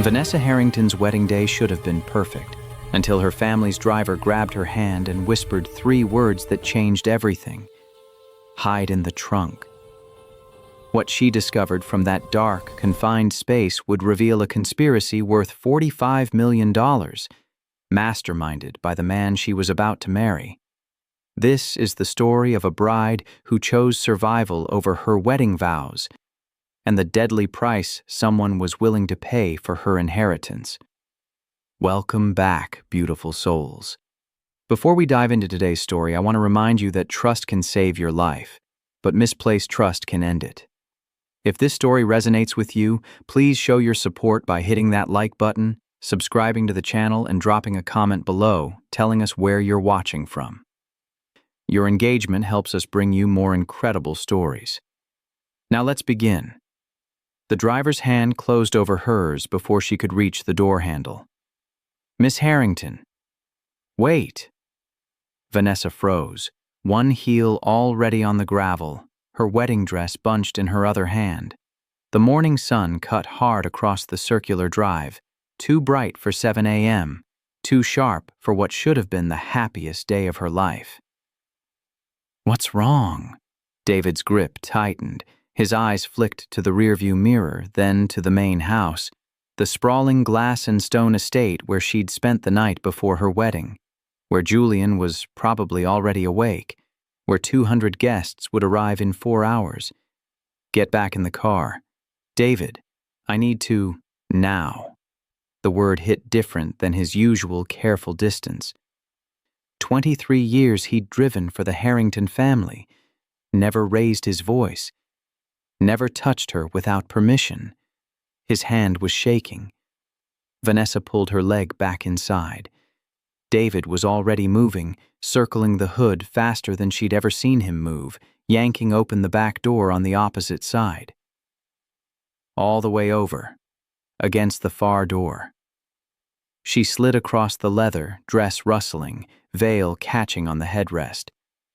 Vanessa Harrington's wedding day should have been perfect, until her family's driver grabbed her hand and whispered 3 words that changed everything. Hide in the trunk. What she discovered from that dark, confined space would reveal a conspiracy worth $45 million, masterminded by the man she was about to marry. This is the story of a bride who chose survival over her wedding vows, and the deadly price someone was willing to pay for her inheritance. Welcome back, beautiful souls. Before we dive into today's story, I want to remind you that trust can save your life, but misplaced trust can end it. If this story resonates with you, please show your support by hitting that like button, subscribing to the channel, and dropping a comment below telling us where you're watching from. Your engagement helps us bring you more incredible stories. Now let's begin. The driver's hand closed over hers before she could reach the door handle. Miss Harrington. Wait. Vanessa froze, one heel already on the gravel, her wedding dress bunched in her other hand. The morning sun cut hard across the circular drive, too bright for 7 a.m., too sharp for what should have been the happiest day of her life. What's wrong? David's grip tightened. His eyes flicked to the rearview mirror, then to the main house, the sprawling glass and stone estate where she'd spent the night before her wedding, where Julian was probably already awake, where 200 guests would arrive in 4 hours. Get back in the car. David, I need to, now. The word hit different than his usual careful distance. 23 years he'd driven for the Harrington family, never raised his voice, never touched her without permission. His hand was shaking. Vanessa pulled her leg back inside. David was already moving, circling the hood faster than she'd ever seen him move, yanking open the back door on the opposite side. All the way over, against the far door. She slid across the leather, dress rustling, veil catching on the headrest.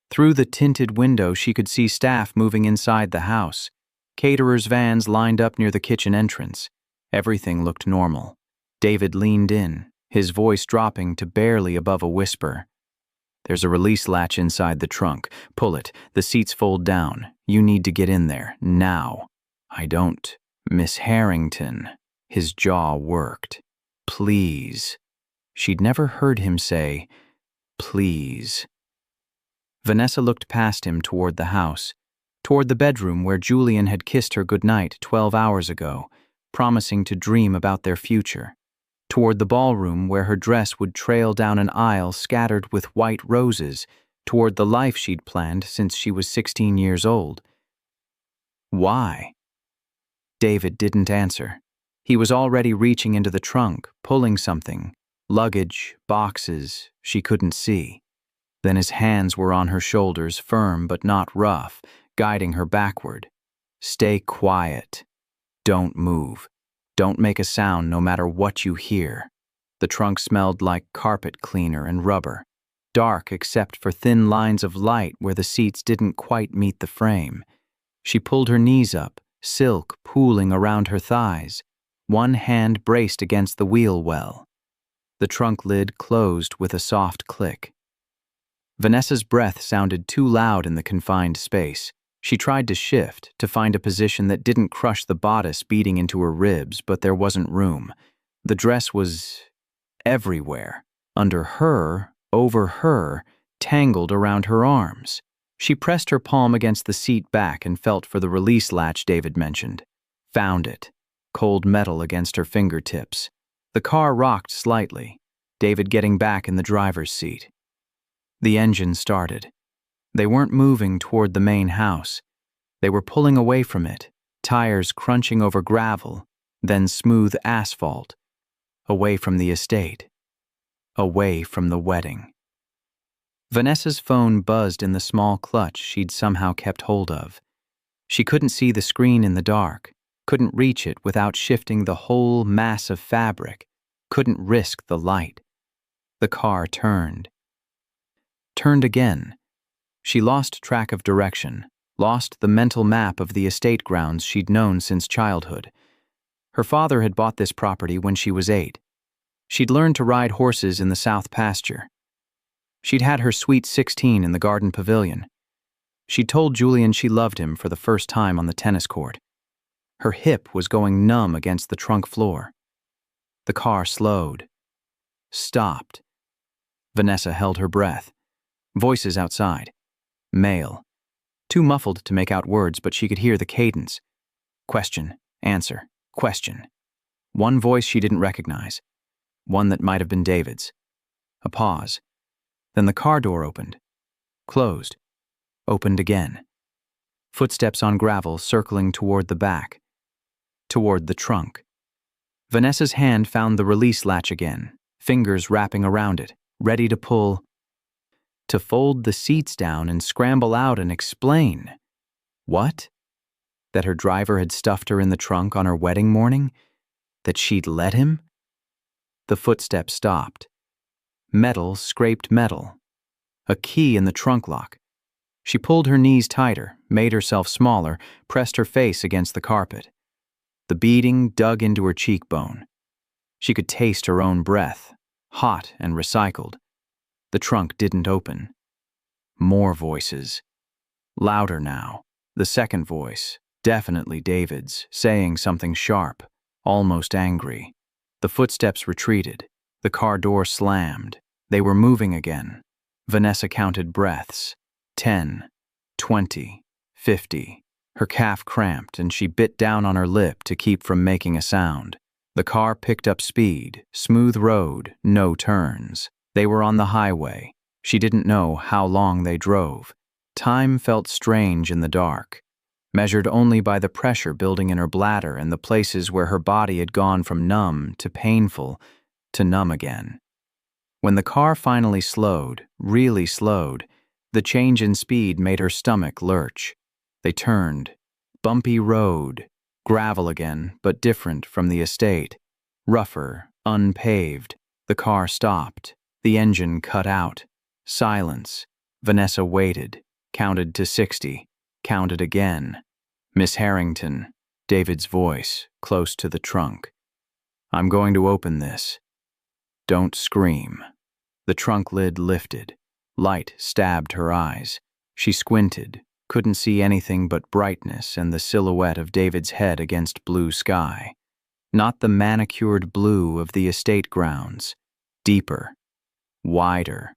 Through the tinted window she could see staff moving inside the house. Caterers' vans lined up near the kitchen entrance. Everything looked normal. David leaned in, his voice dropping to barely above a whisper. There's a release latch inside the trunk. Pull it. The seats fold down. You need to get in there, now. I don't. Miss Harrington. His jaw worked. Please. She'd never heard him say, please. Vanessa looked past him toward the house, toward the bedroom where Julian had kissed her goodnight 12 hours ago, promising to dream about their future, toward the ballroom where her dress would trail down an aisle scattered with white roses, toward the life she'd planned since she was 16 years old. Why? David didn't answer. He was already reaching into the trunk, pulling something, luggage, boxes she couldn't see. Then his hands were on her shoulders, firm but not rough, guiding her backward. Stay quiet. Don't move. Don't make a sound no matter what you hear. The trunk smelled like carpet cleaner and rubber, dark except for thin lines of light where the seats didn't quite meet the frame. She pulled her knees up, silk pooling around her thighs, one hand braced against the wheel well. The trunk lid closed with a soft click. Vanessa's breath sounded too loud in the confined space. She tried to shift, to find a position that didn't crush the bodice beating into her ribs, but there wasn't room. The dress was everywhere, under her, over her, tangled around her arms. She pressed her palm against the seat back and felt for the release latch David mentioned. Found it, cold metal against her fingertips. The car rocked slightly, David getting back in the driver's seat. The engine started. They weren't moving toward the main house. They were pulling away from it, tires crunching over gravel, then smooth asphalt, away from the estate, away from the wedding. Vanessa's phone buzzed in the small clutch she'd somehow kept hold of. She couldn't see the screen in the dark, couldn't reach it without shifting the whole mass of fabric, couldn't risk the light. The car turned. Turned again. She lost track of direction, lost the mental map of the estate grounds she'd known since childhood. Her father had bought this property when she was 8. She'd learned to ride horses in the south pasture. She'd had her sweet 16 in the garden pavilion. She'd told Julian she loved him for the first time on the tennis court. Her hip was going numb against the trunk floor. The car slowed. Stopped. Vanessa held her breath. Voices outside. Male. Too muffled to make out words, but she could hear the cadence. Question, answer, question. One voice she didn't recognize. One that might have been David's. A pause. Then the car door opened. Closed. Opened again. Footsteps on gravel circling toward the back. Toward the trunk. Vanessa's hand found the release latch again, fingers wrapping around it, ready to pull. To fold the seats down and scramble out and explain. What? That her driver had stuffed her in the trunk on her wedding morning? That she'd let him? The footsteps stopped. Metal scraped metal. A key in the trunk lock. She pulled her knees tighter, made herself smaller, pressed her face against the carpet. The beating dug into her cheekbone. She could taste her own breath, hot and recycled. The trunk didn't open. More voices. Louder now. The second voice, definitely David's, saying something sharp, almost angry. The footsteps retreated. The car door slammed. They were moving again. Vanessa counted breaths. 10, 20, 50. Her calf cramped and she bit down on her lip to keep from making a sound. The car picked up speed, smooth road, no turns. They were on the highway. She didn't know how long they drove. Time felt strange in the dark, measured only by the pressure building in her bladder and the places where her body had gone from numb to painful to numb again. When the car finally slowed, really slowed, the change in speed made her stomach lurch. They turned. Bumpy road. Gravel again, but different from the estate. Rougher, unpaved. The car stopped. The engine cut out. Silence. Vanessa waited, counted to 60, counted again. Miss Harrington, David's voice, close to the trunk. I'm going to open this. Don't scream. The trunk lid lifted. Light stabbed her eyes. She squinted, couldn't see anything but brightness and the silhouette of David's head against blue sky. Not the manicured blue of the estate grounds. Deeper. Wider.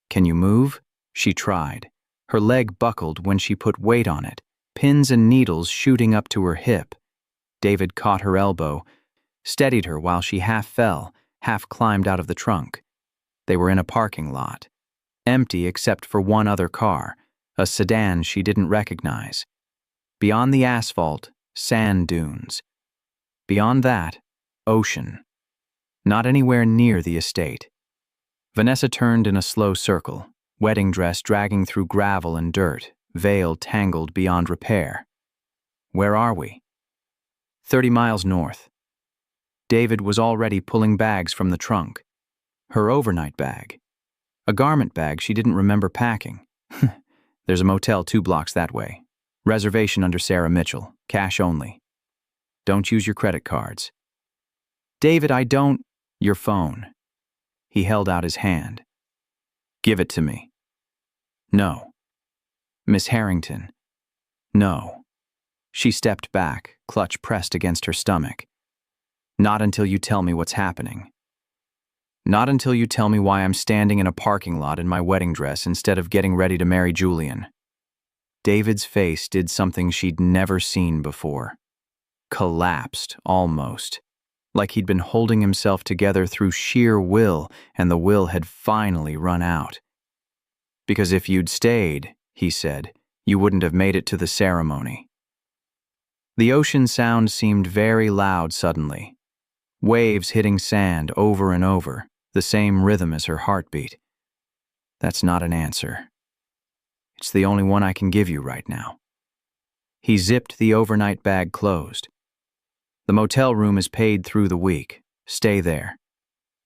Can you move? She tried. Her leg buckled when she put weight on it, pins and needles shooting up to her hip. David caught her elbow, steadied her while she half fell, half climbed out of the trunk. They were in a parking lot. Empty except for one other car, a sedan she didn't recognize. Beyond the asphalt, sand dunes. Beyond that, ocean. Not anywhere near the estate. Vanessa turned in a slow circle, wedding dress dragging through gravel and dirt, veil tangled beyond repair. Where are we? 30 miles north. David was already pulling bags from the trunk. Her overnight bag. A garment bag she didn't remember packing. There's a motel 2 blocks that way. Reservation under Sarah Mitchell. Cash only. Don't use your credit cards. David, I don't... Your phone. He held out his hand. Give it to me. No. Miss Harrington. No. She stepped back, clutch pressed against her stomach. Not until you tell me what's happening. Not until you tell me why I'm standing in a parking lot in my wedding dress instead of getting ready to marry Julian. David's face did something she'd never seen before. Collapsed, almost. Like he'd been holding himself together through sheer will, and the will had finally run out. Because if you'd stayed, he said, you wouldn't have made it to the ceremony. The ocean sound seemed very loud suddenly. Waves hitting sand over and over, the same rhythm as her heartbeat. That's not an answer. It's the only one I can give you right now. He zipped the overnight bag closed. The motel room is paid through the week. Stay there.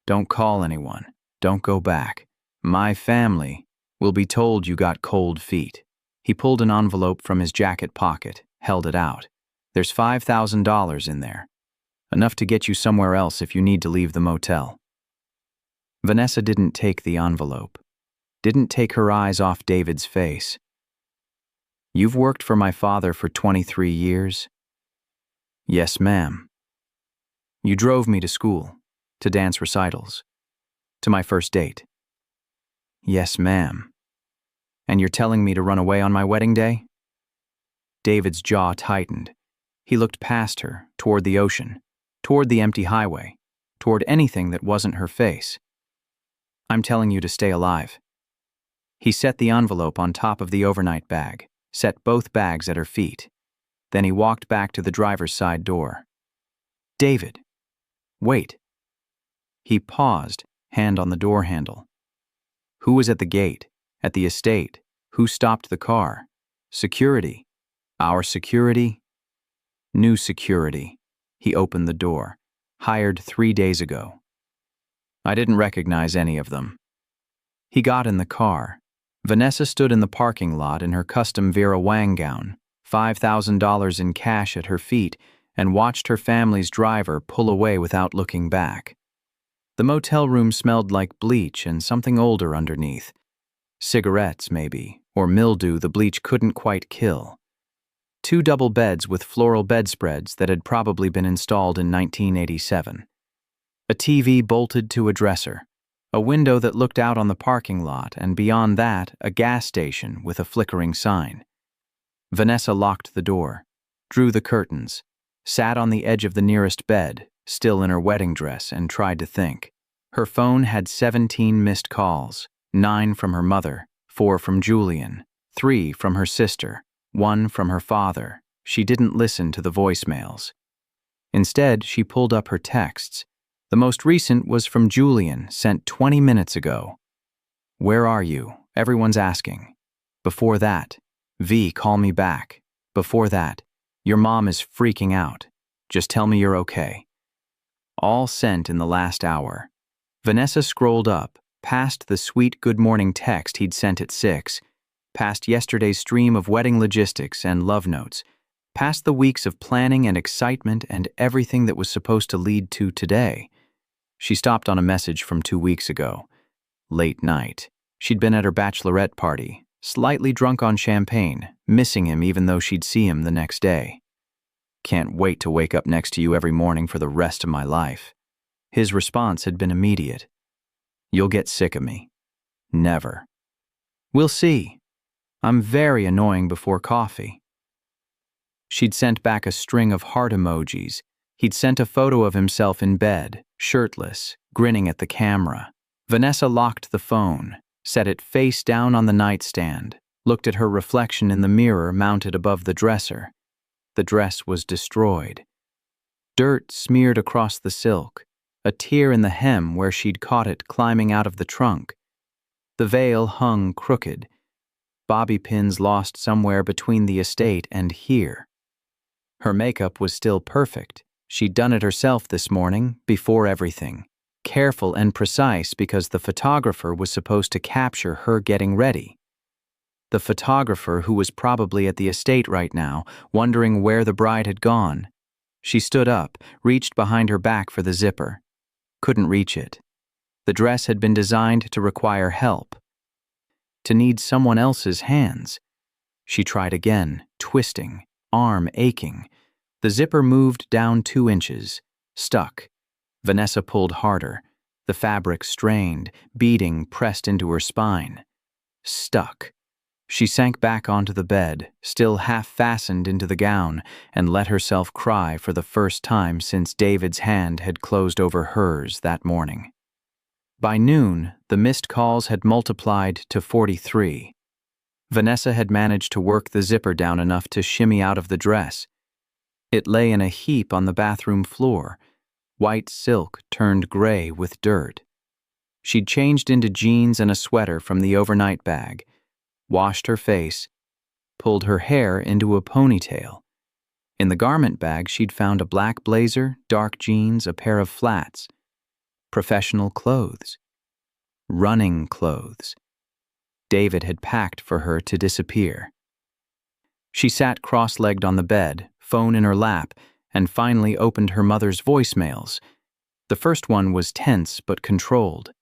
Don't call anyone. Don't go back. My family will be told you got cold feet. He pulled an envelope from his jacket pocket, held it out. There's $5,000 in there. Enough to get you somewhere else if you need to leave the motel." Vanessa didn't take the envelope, didn't take her eyes off David's face. "You've worked for my father for 23 years?" "Yes, ma'am." "You drove me to school, to dance recitals, to my first date?" "Yes, ma'am." "And you're telling me to run away on my wedding day?" David's jaw tightened. He looked past her, toward the ocean, toward the empty highway, toward anything that wasn't her face. "I'm telling you to stay alive." He set the envelope on top of the overnight bag, set both bags at her feet. Then he walked back to the driver's side door. "David, wait." He paused, hand on the door handle. Who was at the gate? At the estate? Who stopped the car? Security. Our security? New security. He opened the door. Hired 3 days ago. I didn't recognize any of them. He got in the car. Vanessa stood in the parking lot in her custom Vera Wang gown, $5,000 in cash at her feet, and watched her family's driver pull away without looking back. The motel room smelled like bleach and something older underneath. Cigarettes, maybe, or mildew the bleach couldn't quite kill. 2 double beds with floral bedspreads that had probably been installed in 1987. A TV bolted to a dresser. A window that looked out on the parking lot, and beyond that, a gas station with a flickering sign. Vanessa locked the door, drew the curtains, sat on the edge of the nearest bed, still in her wedding dress, and tried to think. Her phone had 17 missed calls, 9 from her mother, 4 from Julian, 3 from her sister, 1 from her father. She didn't listen to the voicemails. Instead, she pulled up her texts. The most recent was from Julian, sent 20 minutes ago. "Where are you? Everyone's asking." Before that, "V, call me back." Before that, "Your mom is freaking out. Just tell me you're okay." All sent in the last hour. Vanessa scrolled up, past the sweet good morning text he'd sent at 6, past yesterday's stream of wedding logistics and love notes, past the weeks of planning and excitement and everything that was supposed to lead to today. She stopped on a message from 2 weeks ago. Late night. She'd been at her bachelorette party, slightly drunk on champagne, missing him even though she'd see him the next day. "Can't wait to wake up next to you every morning for the rest of my life." His response had been immediate. "You'll get sick of me." "Never." "We'll see. I'm very annoying before coffee." She'd sent back a string of heart emojis. He'd sent a photo of himself in bed, shirtless, grinning at the camera. Vanessa locked the phone, set it face down on the nightstand, looked at her reflection in the mirror mounted above the dresser. The dress was destroyed. Dirt smeared across the silk, a tear in the hem where she'd caught it climbing out of the trunk. The veil hung crooked, bobby pins lost somewhere between the estate and here. Her makeup was still perfect. She'd done it herself this morning, before everything. Careful and precise because the photographer was supposed to capture her getting ready. The photographer who was probably at the estate right now, wondering where the bride had gone. She stood up, reached behind her back for the zipper. Couldn't reach it. The dress had been designed to require help, to need someone else's hands. She tried again, twisting, arm aching. The zipper moved down 2 inches, stuck. Vanessa pulled harder. The fabric strained, beading pressed into her spine. Stuck. She sank back onto the bed, still half fastened into the gown, and let herself cry for the first time since David's hand had closed over hers that morning. By noon, the missed calls had multiplied to 43. Vanessa had managed to work the zipper down enough to shimmy out of the dress. It lay in a heap on the bathroom floor, white silk turned gray with dirt. She'd changed into jeans and a sweater from the overnight bag, washed her face, pulled her hair into a ponytail. In the garment bag, she'd found a black blazer, dark jeans, a pair of flats. Professional clothes. Running clothes. David had packed for her to disappear. She sat cross-legged on the bed, phone in her lap, and finally opened her mother's voicemails. The first one was tense but controlled.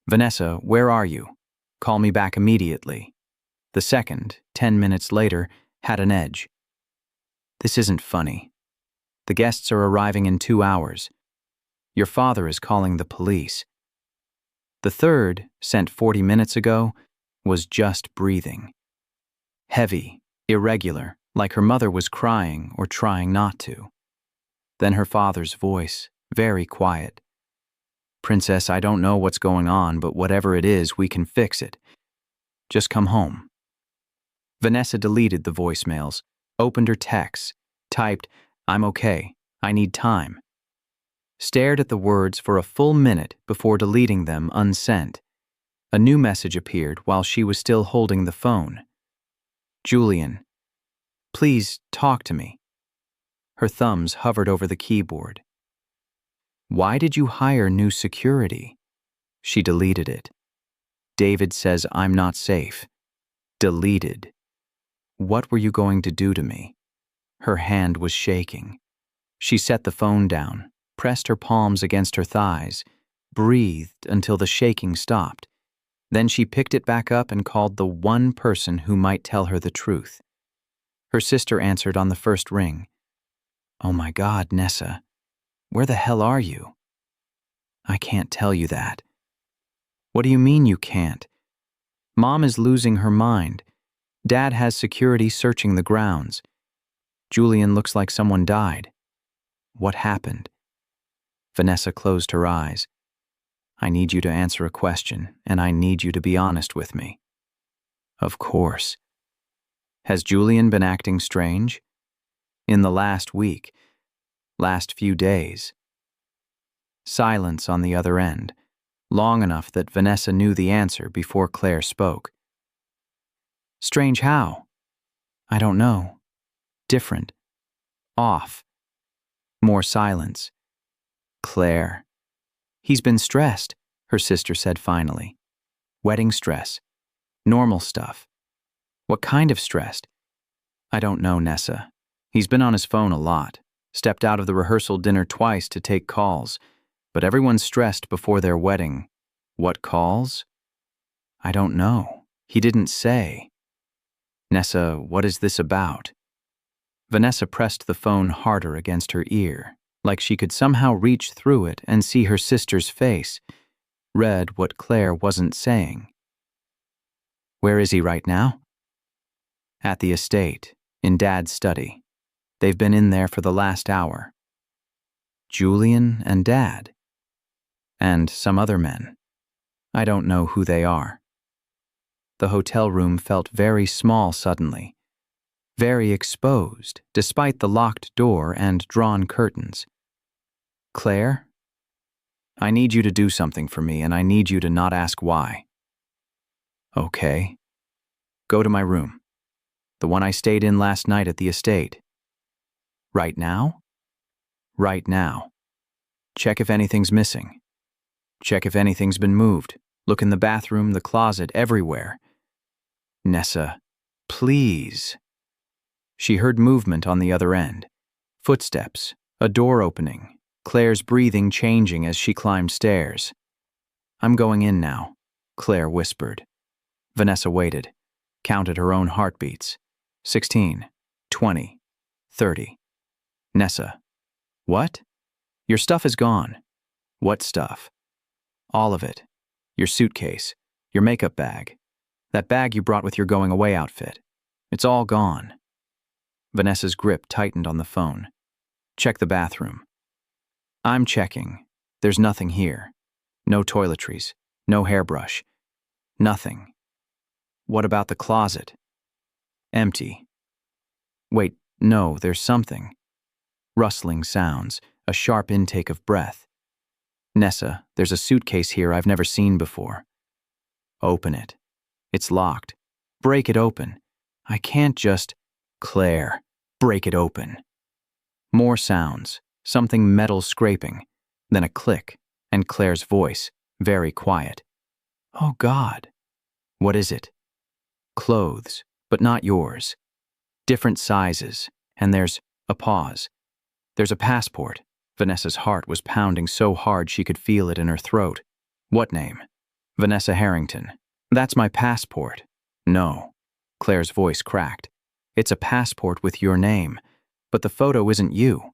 "Vanessa, where are you? Call me back immediately." The second, 10 minutes later, had an edge. "This isn't funny. The guests are arriving in 2 hours. Your father is calling the police." The third, sent 40 minutes ago, was just breathing. Heavy, irregular, like her mother was crying or trying not to. Then her father's voice, very quiet. "Princess, I don't know what's going on, but whatever it is, we can fix it. Just come home." Vanessa deleted the voicemails, opened her texts, typed, "I'm okay, I need time." Stared at the words for a full minute before deleting them unsent. A new message appeared while she was still holding the phone. "Julian, please talk to me." Her thumbs hovered over the keyboard. "Why did you hire new security?" She deleted it. "David says I'm not safe." Deleted. "What were you going to do to me?" Her hand was shaking. She set the phone down, pressed her palms against her thighs, breathed until the shaking stopped. Then she picked it back up and called the one person who might tell her the truth. Her sister answered on the first ring. "Oh my God, Nessa, where the hell are you?" "I can't tell you that." "What do you mean you can't?" "Mom is losing her mind. Dad has security searching the grounds. Julian looks like someone died." "What happened?" Vanessa closed her eyes. "I need you to answer a question, and I need you to be honest with me." "Of course." "Has Julian been acting strange?" "In the last week. Last few days." Silence on the other end, long enough that Vanessa knew the answer before Claire spoke. "Strange how?" "I don't know. Different. Off." More silence. "Claire." "He's been stressed," her sister said finally. "Wedding stress. Normal stuff." "What kind of stressed?" "I don't know, Nessa. He's been on his phone a lot. Stepped out of the rehearsal dinner twice to take calls. But everyone's stressed before their wedding." "What calls?" "I don't know. He didn't say." "Nessa, what is this about?" Vanessa pressed the phone harder against her ear, like she could somehow reach through it and see her sister's face, read what Claire wasn't saying. "Where is he right now?" "At the estate, in Dad's study. They've been in there for the last hour." "Julian and Dad?" "And some other men. I don't know who they are." The hotel room felt very small suddenly, very exposed, despite the locked door and drawn curtains. "Claire, I need you to do something for me, and I need you to not ask why." "Okay. Go to my room. The one I stayed in last night at the estate." "Right now?" "Right now. Check if anything's missing. Check if anything's been moved. Look in the bathroom, the closet, everywhere." "Nessa, please." She heard movement on the other end. Footsteps, a door opening, Claire's breathing changing as she climbed stairs. "I'm going in now," Claire whispered. Vanessa waited, counted her own heartbeats. 16, 20, 30. "Nessa, what?" "Your stuff is gone." "What stuff?" "All of it. Your suitcase, your makeup bag, that bag you brought with your going-away outfit. It's all gone." Vanessa's grip tightened on the phone. "Check the bathroom." "I'm checking. There's nothing here. No toiletries, no hairbrush. Nothing." "What about the closet?" "Empty." "Wait, no, there's something." Rustling sounds, a sharp intake of breath. "Nessa, there's a suitcase here I've never seen before." "Open it." "It's locked." "Break it open." "I can't just—" "Claire, break it open." More sounds, something metal scraping, then a click, and Claire's voice, very quiet. "Oh God." "What is it?" "Clothes, but not yours. Different sizes, and there's a pause. There's a passport. Vanessa's heart was pounding so hard she could feel it in her throat. What name? Vanessa Harrington. That's my passport. No. Claire's voice cracked. It's a passport with your name, but the photo isn't you.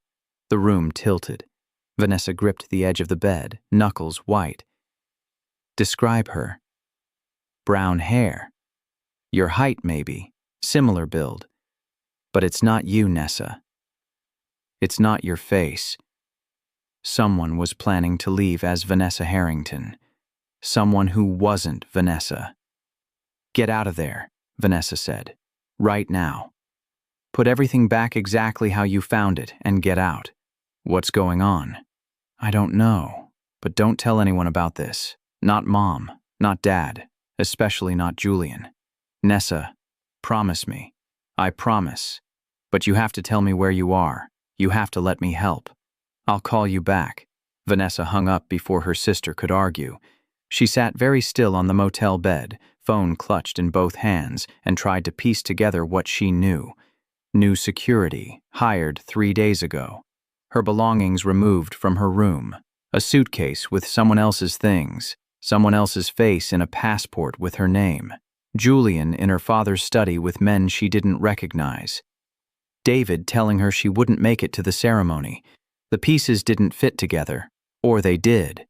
The room tilted. Vanessa gripped the edge of the bed, knuckles white. Describe her. Brown hair. Your height, maybe. Similar build. But it's not you, Nessa. It's not your face. Someone was planning to leave as Vanessa Harrington. Someone who wasn't Vanessa. Get out of there, Vanessa said. Right now. Put everything back exactly how you found it and get out. What's going on? I don't know, but don't tell anyone about this. Not Mom, not Dad, especially not Julian. Nessa, promise me. I promise. But you have to tell me where you are. You have to let me help. I'll call you back. Vanessa hung up before her sister could argue. She sat very still on the motel bed, phone clutched in both hands, and tried to piece together what she knew. New security, hired 3 days ago. Her belongings removed from her room. A suitcase with someone else's things. Someone else's face in a passport with her name. Julian in her father's study with men she didn't recognize. David telling her she wouldn't make it to the ceremony. The pieces didn't fit together, or they did.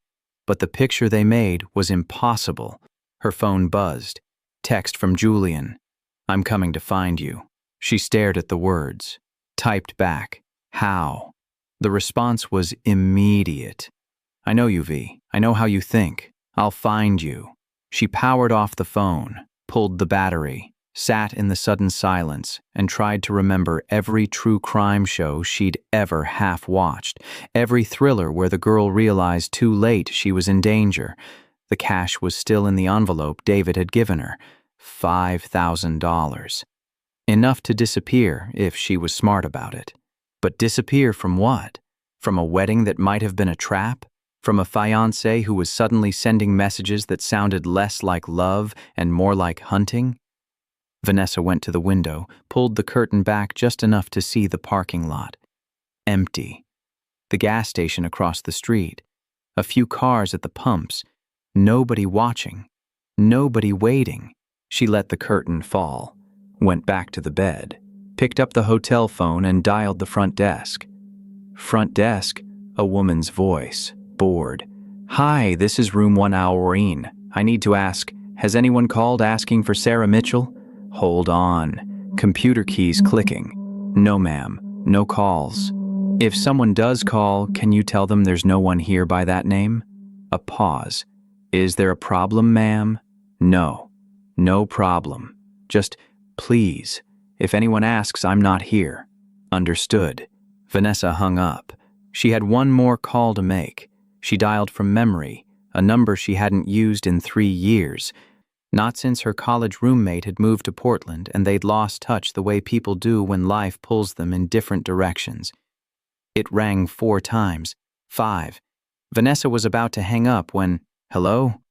But the picture they made was impossible. Her phone buzzed. Text from Julian. I'm coming to find you. She stared at the words. Typed back. How? The response was immediate. I know you, V. I know how you think. I'll find you. She powered off the phone, pulled the battery, sat in the sudden silence, and tried to remember every true crime show she'd ever half-watched, every thriller where the girl realized too late she was in danger. The cash was still in the envelope David had given her. $5,000. Enough to disappear if she was smart about it. But disappear from what? From a wedding that might have been a trap? From a fiancé who was suddenly sending messages that sounded less like love and more like hunting? Vanessa went to the window, pulled the curtain back just enough to see the parking lot. Empty. The gas station across the street. A few cars at the pumps. Nobody watching. Nobody waiting. She let the curtain fall. Went back to the bed. Picked up the hotel phone and dialed the front desk. Front desk, a woman's voice, bored. Hi, this is room 1 Aurine. I need to ask, has anyone called asking for Sarah Mitchell? Hold on. Computer keys clicking. No, ma'am. No calls. If someone does call, can you tell them there's no one here by that name? A pause. Is there a problem, ma'am? No. No problem. Just, please. If anyone asks, I'm not here. Understood. Vanessa hung up. She had one more call to make. She dialed from memory, a number she hadn't used in 3 years. Not since her college roommate had moved to Portland and they'd lost touch the way people do when life pulls them in different directions. It rang 4 times. 5. Vanessa was about to hang up when, hello?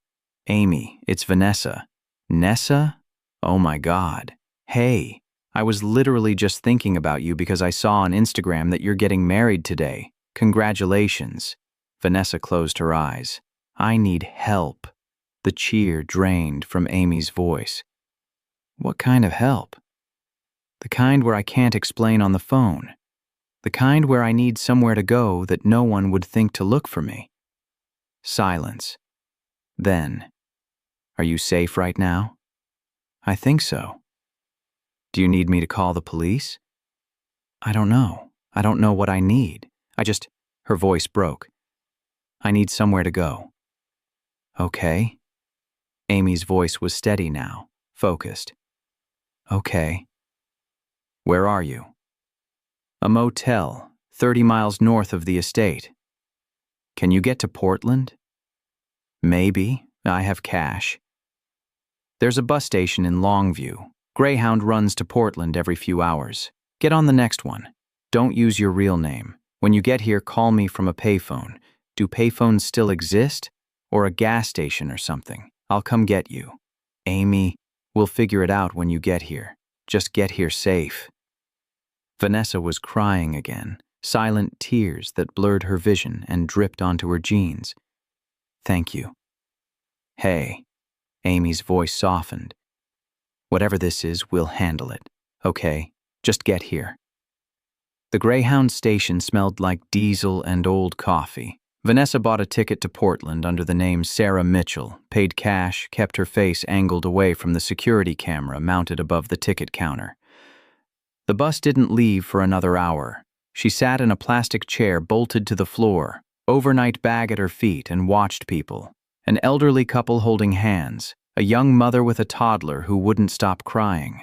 Amy, it's Vanessa. Nessa? Oh my God. Hey. I was literally just thinking about you because I saw on Instagram that you're getting married today. Congratulations. Vanessa closed her eyes. I need help. The cheer drained from Amy's voice. What kind of help? The kind where I can't explain on the phone. The kind where I need somewhere to go that no one would think to look for me. Silence. Then, are you safe right now? I think so. Do you need me to call the police? I don't know. I don't know what I need. Her voice broke. I need somewhere to go. Okay. Amy's voice was steady now, focused. Okay. Where are you? A motel, 30 miles north of the estate. Can you get to Portland? Maybe. I have cash. There's a bus station in Longview. Greyhound runs to Portland every few hours. Get on the next one. Don't use your real name. When you get here, call me from a payphone. Do payphones still exist? Or a gas station or something? I'll come get you. Amy, we'll figure it out when you get here. Just get here safe. Vanessa was crying again, silent tears that blurred her vision and dripped onto her jeans. "Thank you." "Hey," Amy's voice softened. "Whatever this is, we'll handle it, okay? Just get here." The Greyhound station smelled like diesel and old coffee. Vanessa bought a ticket to Portland under the name Sarah Mitchell, paid cash, kept her face angled away from the security camera mounted above the ticket counter. The bus didn't leave for another hour. She sat in a plastic chair bolted to the floor, overnight bag at her feet, and watched people. An elderly couple holding hands, a young mother with a toddler who wouldn't stop crying.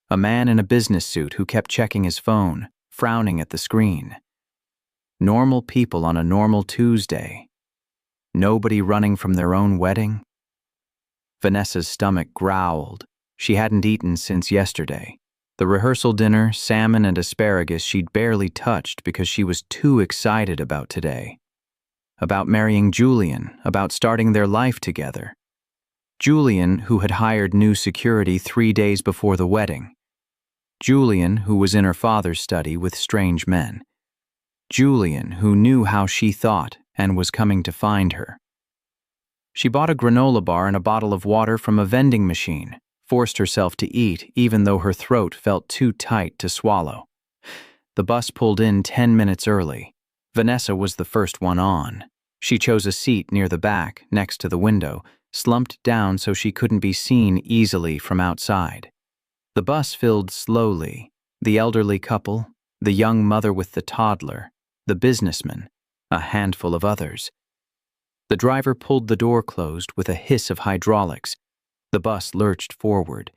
A man in a business suit who kept checking his phone, frowning at the screen. Normal people on a normal Tuesday. Nobody running from their own wedding? Vanessa's stomach growled. She hadn't eaten since yesterday. The rehearsal dinner, salmon and asparagus she'd barely touched because she was too excited about today. About marrying Julian, about starting their life together. Julian, who had hired new security 3 days before the wedding. Julian, who was in her father's study with strange men. Julian, who knew how she thought and was coming to find her. She bought a granola bar and a bottle of water from a vending machine, forced herself to eat even though her throat felt too tight to swallow. The bus pulled in 10 minutes early. Vanessa was the first one on. She chose a seat near the back, next to the window, slumped down so she couldn't be seen easily from outside. The bus filled slowly. The elderly couple, the young mother with the toddler, the businessman, a handful of others. The driver pulled the door closed with a hiss of hydraulics. The bus lurched forward.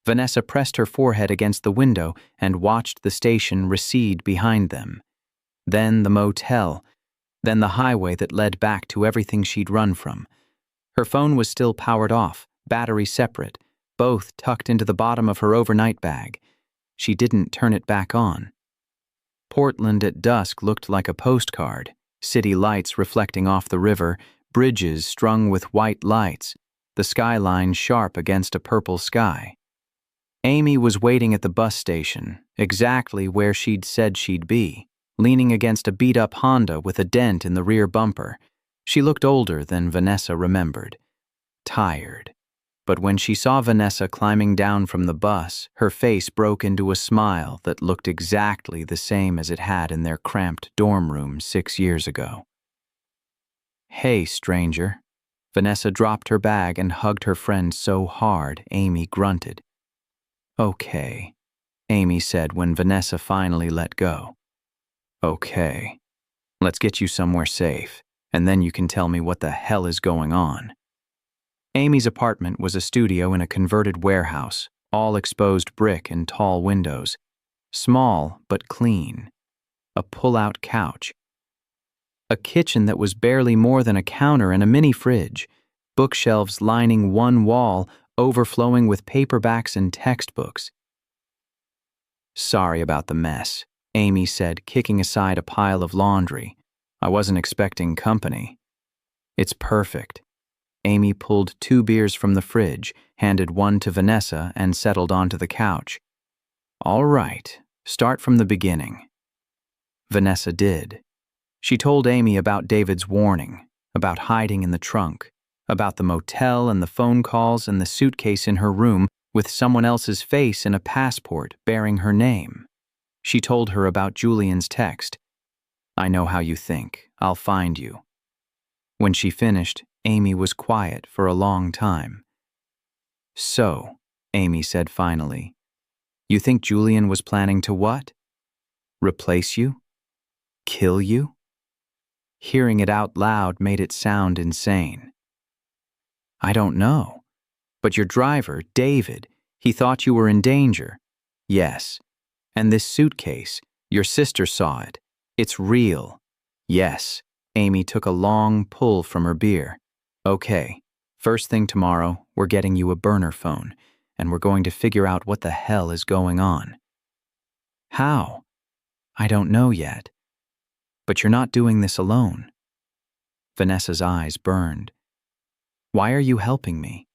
Vanessa pressed her forehead against the window and watched the station recede behind them. Then the motel, then the highway that led back to everything she'd run from. Her phone was still powered off, battery separate, both tucked into the bottom of her overnight bag. She didn't turn it back on. Portland at dusk looked like a postcard, city lights reflecting off the river, bridges strung with white lights, the skyline sharp against a purple sky. Amy was waiting at the bus station, exactly where she'd said she'd be, leaning against a beat-up Honda with a dent in the rear bumper. She looked older than Vanessa remembered. Tired. But when she saw Vanessa climbing down from the bus, her face broke into a smile that looked exactly the same as it had in their cramped dorm room 6 years ago. "Hey, stranger." Vanessa dropped her bag and hugged her friend so hard Amy grunted. "Okay," Amy said when Vanessa finally let go. "Okay. Let's get you somewhere safe, and then you can tell me what the hell is going on." Amy's apartment was a studio in a converted warehouse, all exposed brick and tall windows. Small but clean. A pull-out couch. A kitchen that was barely more than a counter and a mini fridge. Bookshelves lining one wall, overflowing with paperbacks and textbooks. "Sorry about the mess," Amy said, kicking aside a pile of laundry. "I wasn't expecting company." "It's perfect." Amy pulled 2 beers from the fridge, handed one to Vanessa, and settled onto the couch. "All right, start from the beginning." Vanessa did. She told Amy about David's warning, about hiding in the trunk, about the motel and the phone calls and the suitcase in her room with someone else's face and a passport bearing her name. She told her about Julian's text. "I know how you think. I'll find you." When she finished, Amy was quiet for a long time. "So," Amy said finally, "you think Julian was planning to what? Replace you? Kill you?" Hearing it out loud made it sound insane. "I don't know. But your driver, David, he thought you were in danger." "Yes. And this suitcase, your sister saw it. It's real." "Yes." Amy took a long pull from her beer. "Okay, first thing tomorrow, we're getting you a burner phone, and we're going to figure out what the hell is going on." "How?" "I don't know yet. But you're not doing this alone." Vanessa's eyes burned. "Why are you helping me?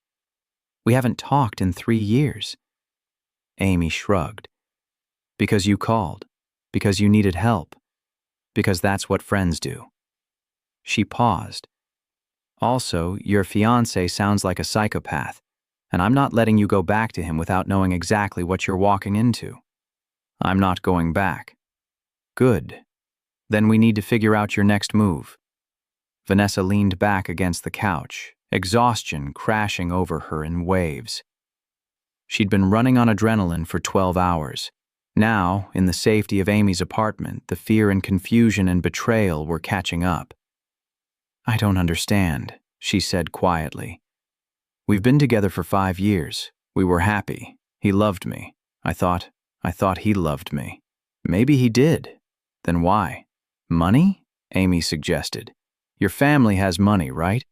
We haven't talked in 3 years." Amy shrugged. "Because you called. Because you needed help. because that's what friends do. She paused. Also, your fiancé sounds like a psychopath, and I'm not letting you go back to him without knowing exactly what you're walking into. I'm not going back. Good. Then we need to figure out your next move. Vanessa leaned back against the couch, exhaustion crashing over her in waves. She'd been running on adrenaline for 12 hours. Now, in the safety of Amy's apartment, the fear and confusion and betrayal were catching up. I don't understand, she said quietly. We've been together for 5 years. We were happy. He loved me. I thought he loved me. Maybe he did. Then why? Money? Amy suggested. Your family has money, right?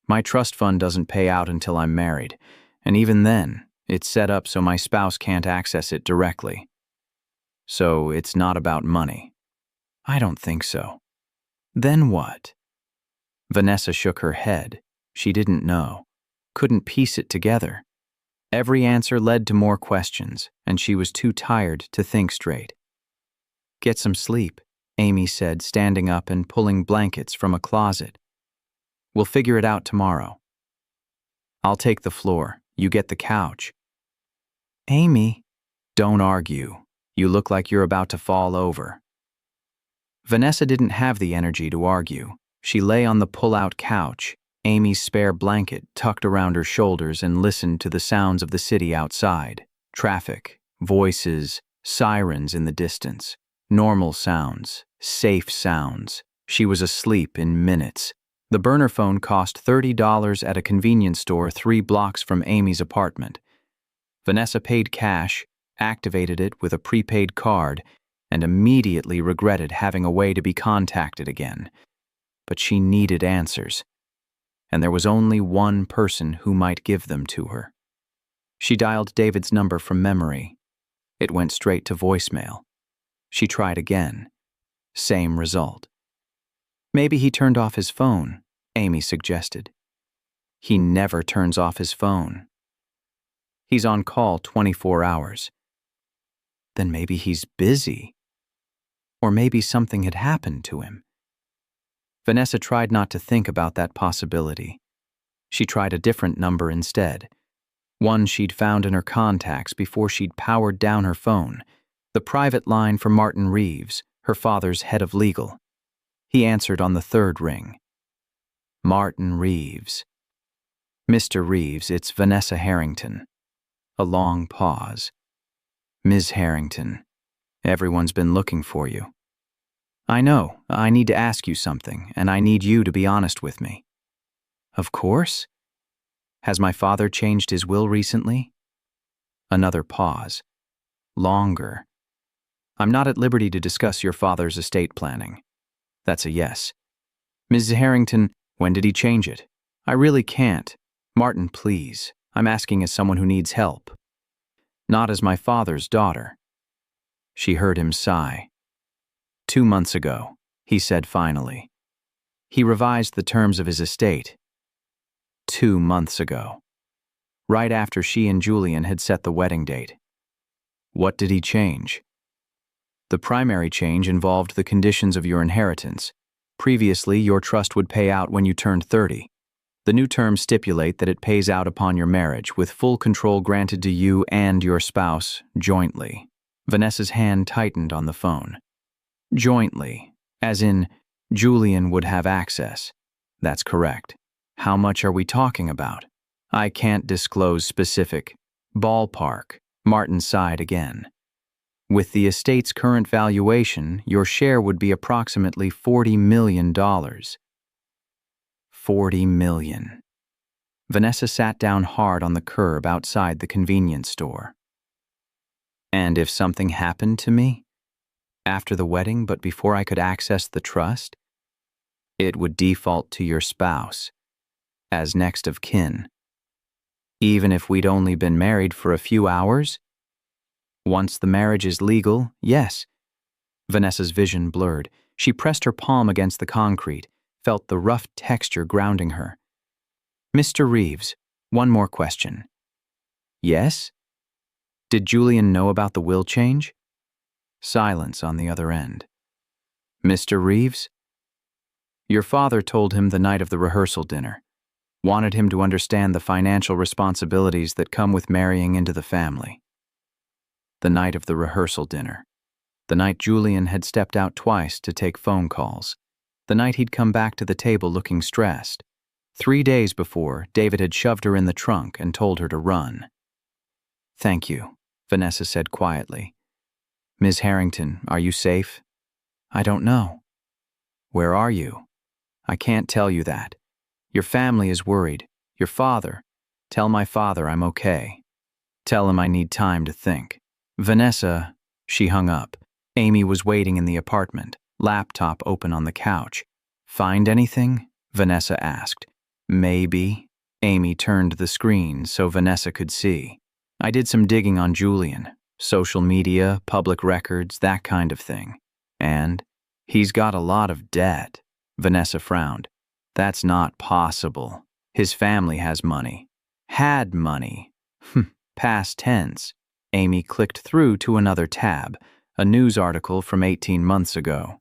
My trust fund doesn't pay out until I'm married, and even then, it's set up so my spouse can't access it directly. So it's not about money. I don't think so. Then what? Vanessa shook her head. She didn't know. Couldn't piece it together. Every answer led to more questions, and she was too tired to think straight. Get some sleep, Amy said, standing up and pulling blankets from a closet. We'll figure it out tomorrow. I'll take the floor. You get the couch. Amy, don't argue. You look like you're about to fall over. Vanessa didn't have the energy to argue. She lay on the pull-out couch, Amy's spare blanket tucked around her shoulders, and listened to the sounds of the city outside. Traffic, voices, sirens in the distance. Normal sounds, safe sounds. She was asleep in minutes. The burner phone cost $30 at a convenience store 3 blocks from Amy's apartment. Vanessa paid cash, activated it with a prepaid card, and immediately regretted having a way to be contacted again. But she needed answers, and there was only one person who might give them to her. She dialed David's number from memory. It went straight to voicemail. She tried again. Same result. Maybe he turned off his phone, Amy suggested. He never turns off his phone. He's on call 24 hours. Then maybe he's busy. Or maybe something had happened to him. Vanessa tried not to think about that possibility. She tried a different number instead. One she'd found in her contacts before she'd powered down her phone. The private line for Martin Reeves, her father's head of legal. He answered on the 3rd ring. Martin Reeves. Mr. Reeves, it's Vanessa Harrington. A long pause. Ms. Harrington, everyone's been looking for you. I know, I need to ask you something, and I need you to be honest with me. Of course. Has my father changed his will recently? Another pause. Longer. I'm not at liberty to discuss your father's estate planning. That's a yes. Ms. Harrington, when did he change it? I really can't. Martin, please. I'm asking as someone who needs help. Not as my father's daughter. She heard him sigh. 2 months ago, he said finally. He revised the terms of his estate. 2 months ago. Right after she and Julian had set the wedding date. What did he change? The primary change involved the conditions of your inheritance. Previously, your trust would pay out when you turned 30. The new terms stipulate that it pays out upon your marriage, with full control granted to you and your spouse jointly. Vanessa's hand tightened on the phone. Jointly, as in Julian would have access. That's correct. How much are we talking about? I can't disclose specific. Ballpark. Martin sighed again. With the estate's current valuation, your share would be approximately $40 million. $40 million. Vanessa sat down hard on the curb outside the convenience store. And if something happened to me? After the wedding, but before I could access the trust? It would default to your spouse, as next of kin. Even if we'd only been married for a few hours? Once the marriage is legal, yes. Vanessa's vision blurred. She pressed her palm against the concrete, felt the rough texture grounding her. Mr. Reeves, one more question. Yes? Did Julian know about the will change? Silence on the other end. Mr. Reeves? Your father told him the night of the rehearsal dinner. Wanted him to understand the financial responsibilities that come with marrying into the family. The night of the rehearsal dinner. The night Julian had stepped out twice to take phone calls. The night he'd come back to the table looking stressed. 3 days before, David had shoved her in the trunk and told her to run. Thank you, Vanessa said quietly. Ms. Harrington, are you safe? I don't know. Where are you? I can't tell you that. Your family is worried. Your father. Tell my father I'm okay. Tell him I need time to think. Vanessa, she hung up. Amy was waiting in the apartment, laptop open on the couch. Find anything? Vanessa asked. Maybe. Amy turned the screen so Vanessa could see. I did some digging on Julian. Social media, public records, that kind of thing. And he's got a lot of debt. Vanessa frowned. That's not possible. His family has money. Had money. Past tense. Amy clicked through to another tab, a news article from 18 months ago.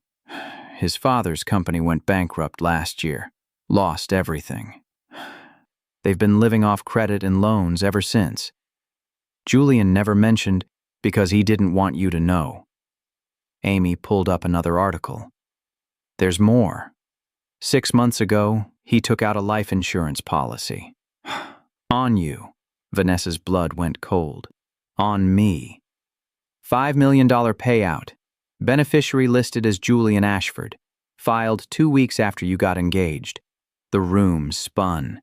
His father's company went bankrupt last year. Lost everything. They've been living off credit and loans ever since. Julian never mentioned because he didn't want you to know. Amy pulled up another article. There's more. 6 months ago, he took out a life insurance policy. On you. Vanessa's blood went cold. On me. $5 million payout. Beneficiary listed as Julian Ashford. Filed 2 weeks after you got engaged. The room spun.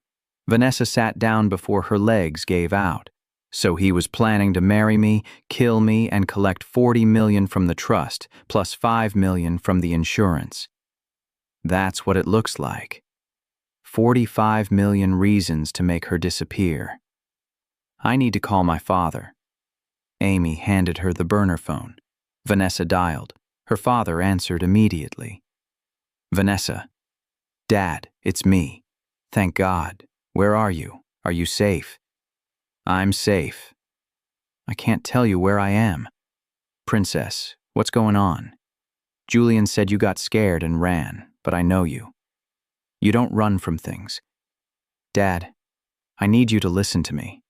Vanessa sat down before her legs gave out. So he was planning to marry me, kill me, and collect $40 million from the trust, plus $5 million from the insurance. That's what it looks like. 45 million reasons to make her disappear. I need to call my father. Amy handed her the burner phone. Vanessa dialed. Her father answered immediately. Vanessa. Dad, it's me. Thank God. Where are you? Are you safe? I'm safe. I can't tell you where I am. Princess, what's going on? Julian said you got scared and ran, but I know you. You don't run from things. Dad, I need you to listen to me.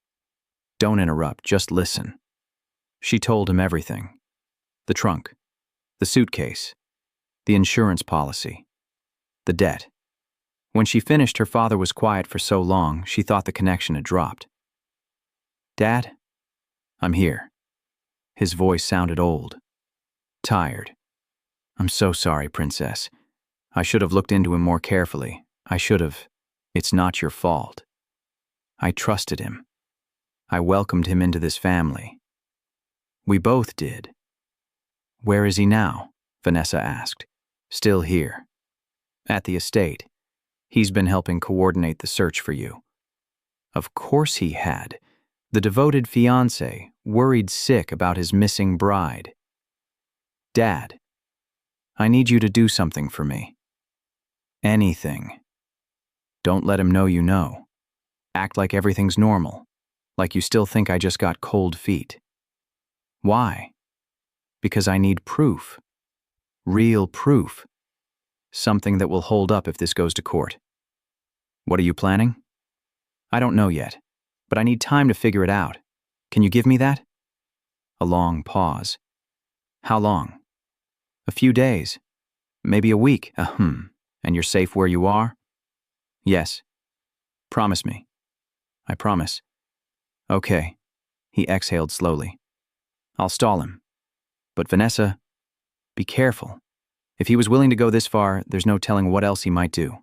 Don't interrupt, just listen. She told him everything. The trunk, the suitcase, the insurance policy, the debt. When she finished, her father was quiet for so long, she thought the connection had dropped. Dad, I'm here. His voice sounded old, tired. I'm so sorry, Princess. I should have looked into him more carefully. I should have. It's not your fault. I trusted him. I welcomed him into this family. We both did. Where is he now? Vanessa asked. Still here. At the estate. He's been helping coordinate the search for you. Of course he had. The devoted fiancé, worried sick about his missing bride. Dad, I need you to do something for me. Anything. Don't let him know you know. Act like everything's normal, like you still think I just got cold feet. Why? Because I need proof. Real proof. Something that will hold up if this goes to court. What are you planning? I don't know yet, but I need time to figure it out. Can you give me that? A long pause. How long? A few days. Maybe a week. And you're safe where you are? Yes. Promise me. I promise. Okay. He exhaled slowly. I'll stall him. But Vanessa, be careful. If he was willing to go this far, there's no telling what else he might do.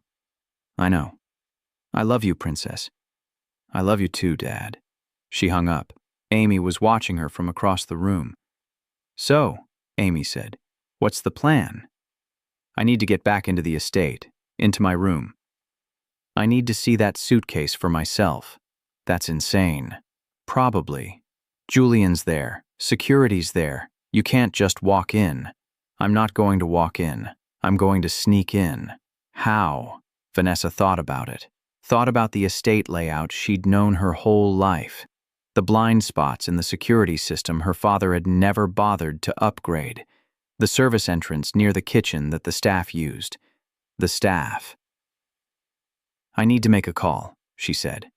I know. I love you, Princess. I love you too, Dad. She hung up. Amy was watching her from across the room. So, Amy said, what's the plan? I need to get back into the estate, into my room. I need to see that suitcase for myself. That's insane. Probably. Julian's there. Security's there. You can't just walk in. I'm not going to walk in. I'm going to sneak in. How? Vanessa thought about it. Thought about the estate layout she'd known her whole life. The blind spots in the security system her father had never bothered to upgrade. The service entrance near the kitchen that the staff used. The staff. "I need to make a call," she said.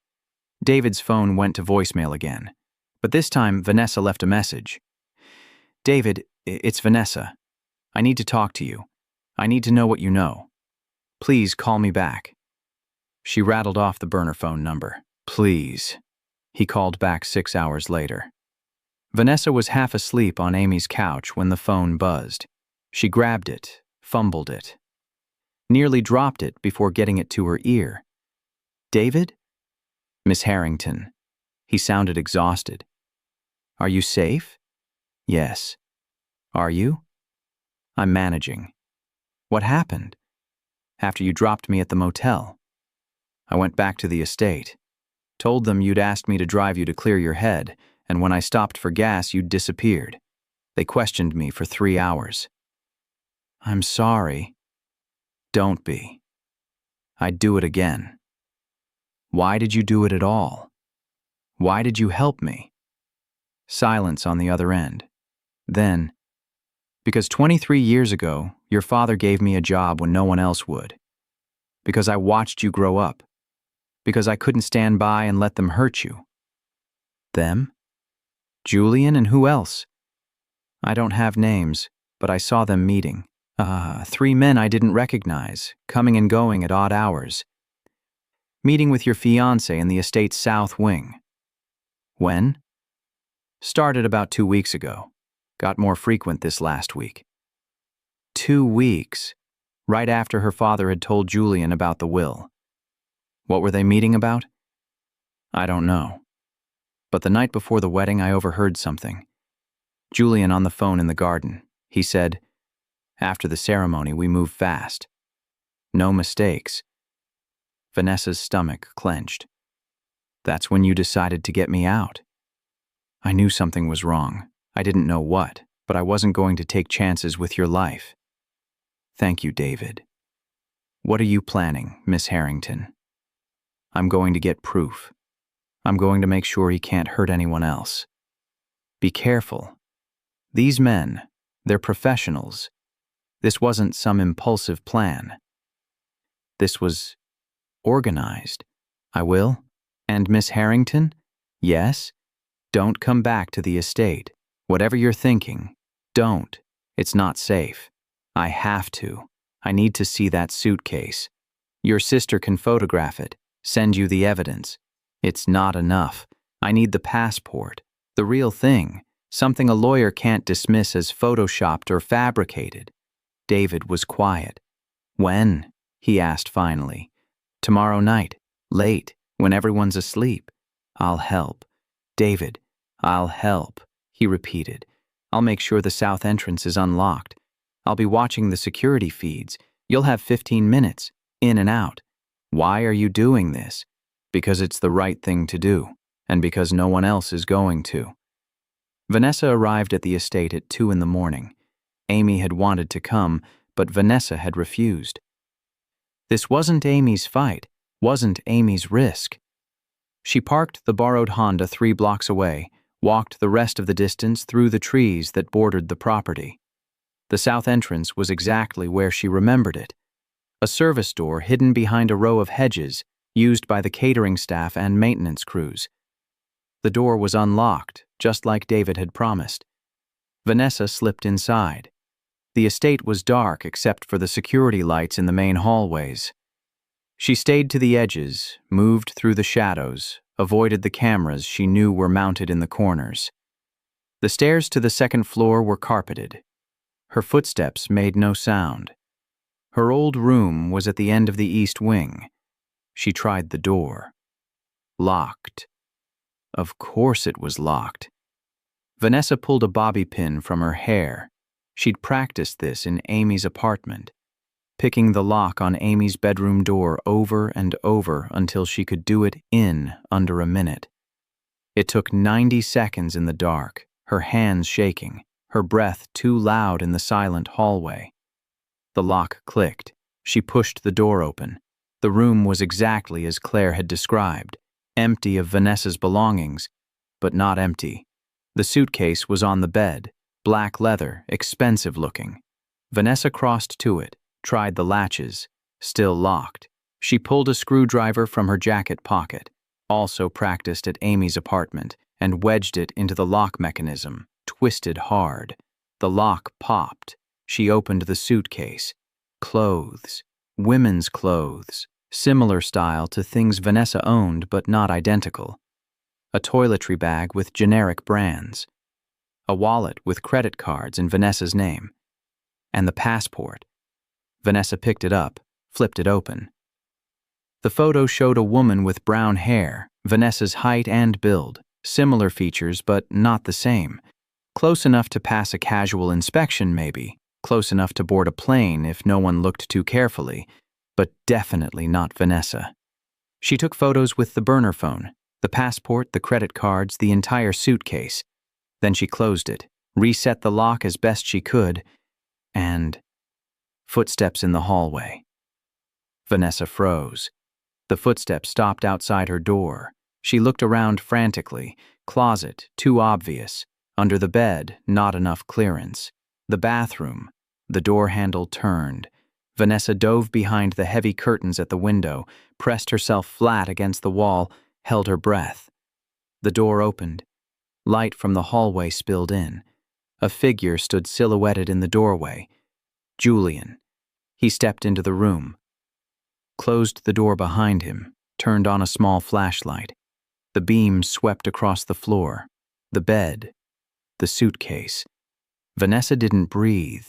David's phone went to voicemail again, but this time Vanessa left a message. "David, it's Vanessa. I need to talk to you. I need to know what you know. Please call me back." She rattled off the burner phone number. "Please." He called back 6 hours later. Vanessa was half asleep on Amy's couch when the phone buzzed. She grabbed it, fumbled it, nearly dropped it before getting it to her ear. "David?" "Miss Harrington." He sounded exhausted. "Are you safe?" "Yes." "Are you?" "I'm managing." "What happened?" "After you dropped me at the motel. I went back to the estate. Told them you'd asked me to drive you to clear your head, and when I stopped for gas, you'd disappeared. They questioned me for 3 hours." "I'm sorry." "Don't be. I'd do it again." "Why did you do it at all? Why did you help me?" Silence on the other end. Then, "Because 23 years ago, your father gave me a job when no one else would. Because I watched you grow up. Because I couldn't stand by and let them hurt you." "Them?" "Julian and who else?" "I don't have names, but I saw them meeting. 3 men I didn't recognize, coming and going at odd hours. Meeting with your fiancé in the estate's south wing." "When?" "Started about 2 weeks ago. Got more frequent this last week." 2 weeks. Right after her father had told Julian about the will. What were they meeting about? I don't know. But the night before the wedding, I overheard something. Julian on the phone in the garden. He said, "After the ceremony, we move fast. No mistakes." Vanessa's stomach clenched. "That's when you decided to get me out." "I knew something was wrong. I didn't know what, but I wasn't going to take chances with your life." "Thank you, David." "What are you planning, Miss Harrington?" "I'm going to get proof. I'm going to make sure he can't hurt anyone else." "Be careful. These men, they're professionals. This wasn't some impulsive plan. This was organized." "I will." "And Miss Harrington?" "Yes?" "Don't come back to the estate. Whatever you're thinking, don't. It's not safe. I have to. I need to see that suitcase. Your sister can photograph it, send you the evidence. It's not enough. I need the passport, the real thing, something a lawyer can't dismiss as photoshopped or fabricated." David was quiet. "When?" he asked finally. "Tomorrow night, late, when everyone's asleep. I'll help. David, I'll help," he repeated. "I'll make sure the south entrance is unlocked. I'll be watching the security feeds. You'll have 15 minutes, in and out. Why are you doing this? Because it's the right thing to do, and because no one else is going to." Vanessa arrived at the estate at 2 in the morning. Amy had wanted to come, but Vanessa had refused. This wasn't Amy's fight, wasn't Amy's risk. She parked the borrowed Honda 3 blocks away, walked the rest of the distance through the trees that bordered the property. The south entrance was exactly where she remembered it. A service door hidden behind a row of hedges used by the catering staff and maintenance crews. The door was unlocked, just like David had promised. Vanessa slipped inside. The estate was dark except for the security lights in the main hallways. She stayed to the edges, moved through the shadows, avoided the cameras she knew were mounted in the corners. The stairs to the second floor were carpeted. Her footsteps made no sound. Her old room was at the end of the east wing. She tried the door. Locked. Of course it was locked. Vanessa pulled a bobby pin from her hair. She'd practiced this in Amy's apartment, picking the lock on Amy's bedroom door over and over until she could do it in under a minute. It took 90 seconds in the dark, her hands shaking, her breath too loud in the silent hallway. The lock clicked. She pushed the door open. The room was exactly as Claire had described, empty of Vanessa's belongings, but not empty. The suitcase was on the bed, black leather, expensive looking. Vanessa crossed to it, tried the latches, still locked. She pulled a screwdriver from her jacket pocket, also practiced at Amy's apartment, and wedged it into the lock mechanism, twisted hard. The lock popped. She opened the suitcase. Clothes. Women's clothes. Similar style to things Vanessa owned but not identical. A toiletry bag with generic brands. A wallet with credit cards in Vanessa's name. And the passport. Vanessa picked it up, flipped it open. The photo showed a woman with brown hair, Vanessa's height and build, similar features but not the same. Close enough to pass a casual inspection maybe, close enough to board a plane if no one looked too carefully, but definitely not Vanessa. She took photos with the burner phone, the passport, the credit cards, the entire suitcase. Then she closed it, reset the lock as best she could, and footsteps in the hallway. Vanessa froze. The footsteps stopped outside her door. She looked around frantically. Closet, too obvious. Under the bed, not enough clearance. The bathroom. The door handle turned. Vanessa dove behind the heavy curtains at the window, pressed herself flat against the wall, held her breath. The door opened. Light from the hallway spilled in. A figure stood silhouetted in the doorway. Julian. He stepped into the room. Closed the door behind him, turned on a small flashlight. The beam swept across the floor, the bed, the suitcase. Vanessa didn't breathe,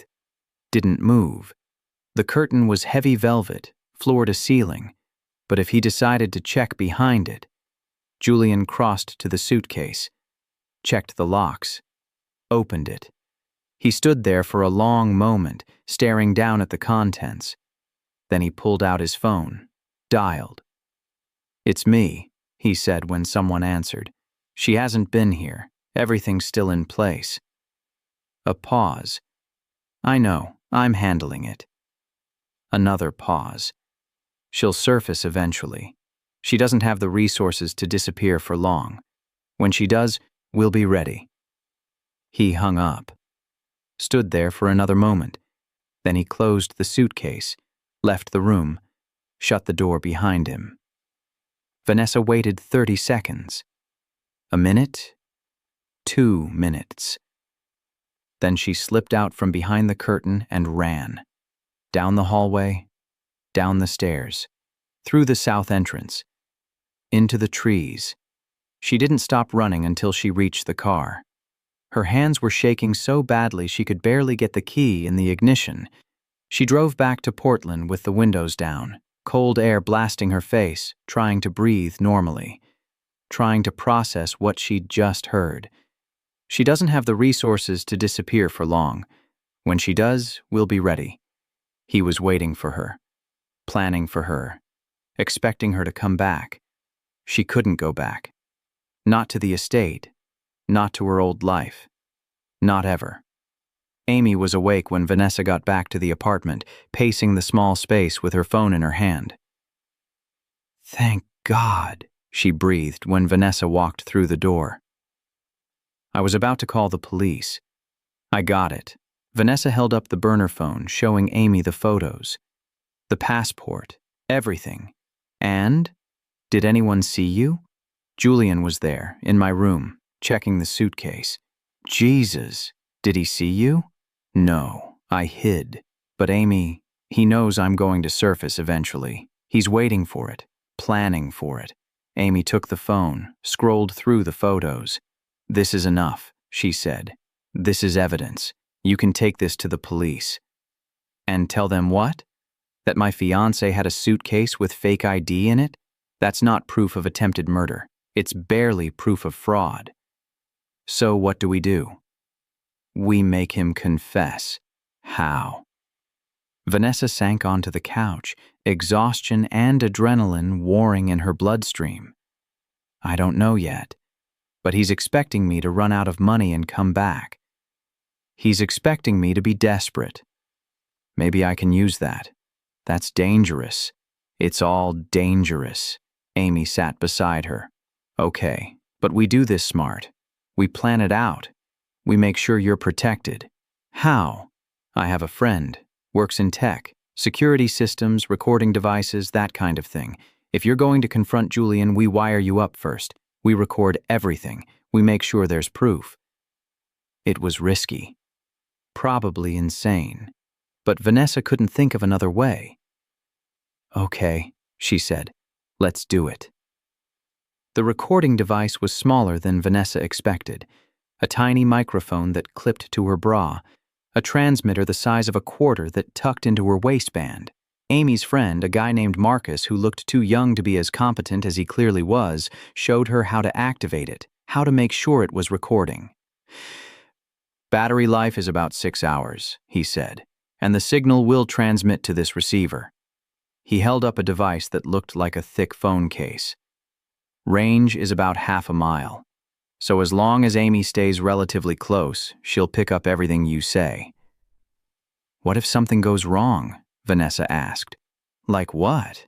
didn't move. The curtain was heavy velvet, floor to ceiling, but if he decided to check behind it, Julian crossed to the suitcase, checked the locks, opened it. He stood there for a long moment, staring down at the contents. Then he pulled out his phone, dialed. "It's me," he said when someone answered. "She hasn't been here. Everything's still in place." A pause. "I know, I'm handling it." Another pause. "She'll surface eventually. She doesn't have the resources to disappear for long. When she does, we'll be ready." He hung up. Stood there for another moment. Then he closed the suitcase, left the room, shut the door behind him. Vanessa waited 30 seconds. A minute? 2 minutes. Then she slipped out from behind the curtain and ran. Down the hallway, down the stairs, through the south entrance, into the trees. She didn't stop running until she reached the car. Her hands were shaking so badly she could barely get the key in the ignition. She drove back to Portland with the windows down, cold air blasting her face, trying to breathe normally, trying to process what she'd just heard. She doesn't have the resources to disappear for long. When she does, we'll be ready. He was waiting for her, planning for her, expecting her to come back. She couldn't go back. Not to the estate, not to her old life. Not ever. Amy was awake when Vanessa got back to the apartment, pacing the small space with her phone in her hand. "Thank God," she breathed when Vanessa walked through the door. "I was about to call the police." "I got it." Vanessa held up the burner phone, showing Amy the photos. "The passport, everything. And? Did anyone see you?" "Julian was there, in my room, checking the suitcase." "Jesus, did he see you?" "No, I hid. But Amy, he knows I'm going to surface eventually. He's waiting for it, planning for it." Amy took the phone, scrolled through the photos. "This is enough," she said. "This is evidence. You can take this to the police." "And tell them what? That my fiancé had a suitcase with fake ID in it? That's not proof of attempted murder. It's barely proof of fraud." "So what do we do?" "We make him confess." "How?" Vanessa sank onto the couch, exhaustion and adrenaline warring in her bloodstream. "I don't know yet, but he's expecting me to run out of money and come back. He's expecting me to be desperate. Maybe I can use that. That's dangerous. It's all dangerous." Amy sat beside her. "Okay, but we do this smart. We plan it out. We make sure you're protected. How? I have a friend, works in tech, security systems, recording devices, that kind of thing. If you're going to confront Julian, we wire you up first. We record everything. We make sure there's proof. It was risky. Probably insane. But Vanessa couldn't think of another way. Okay, she said. Let's do it. The recording device was smaller than Vanessa expected. A tiny microphone that clipped to her bra. A transmitter the size of a quarter that tucked into her waistband. Amy's friend, a guy named Marcus who looked too young to be as competent as he clearly was, showed her how to activate it, how to make sure it was recording. Battery life is about 6 hours, he said, and the signal will transmit to this receiver. He held up a device that looked like a thick phone case. Range is about half a mile. So as long as Amy stays relatively close, she'll pick up everything you say. What if something goes wrong? Vanessa asked. Like what?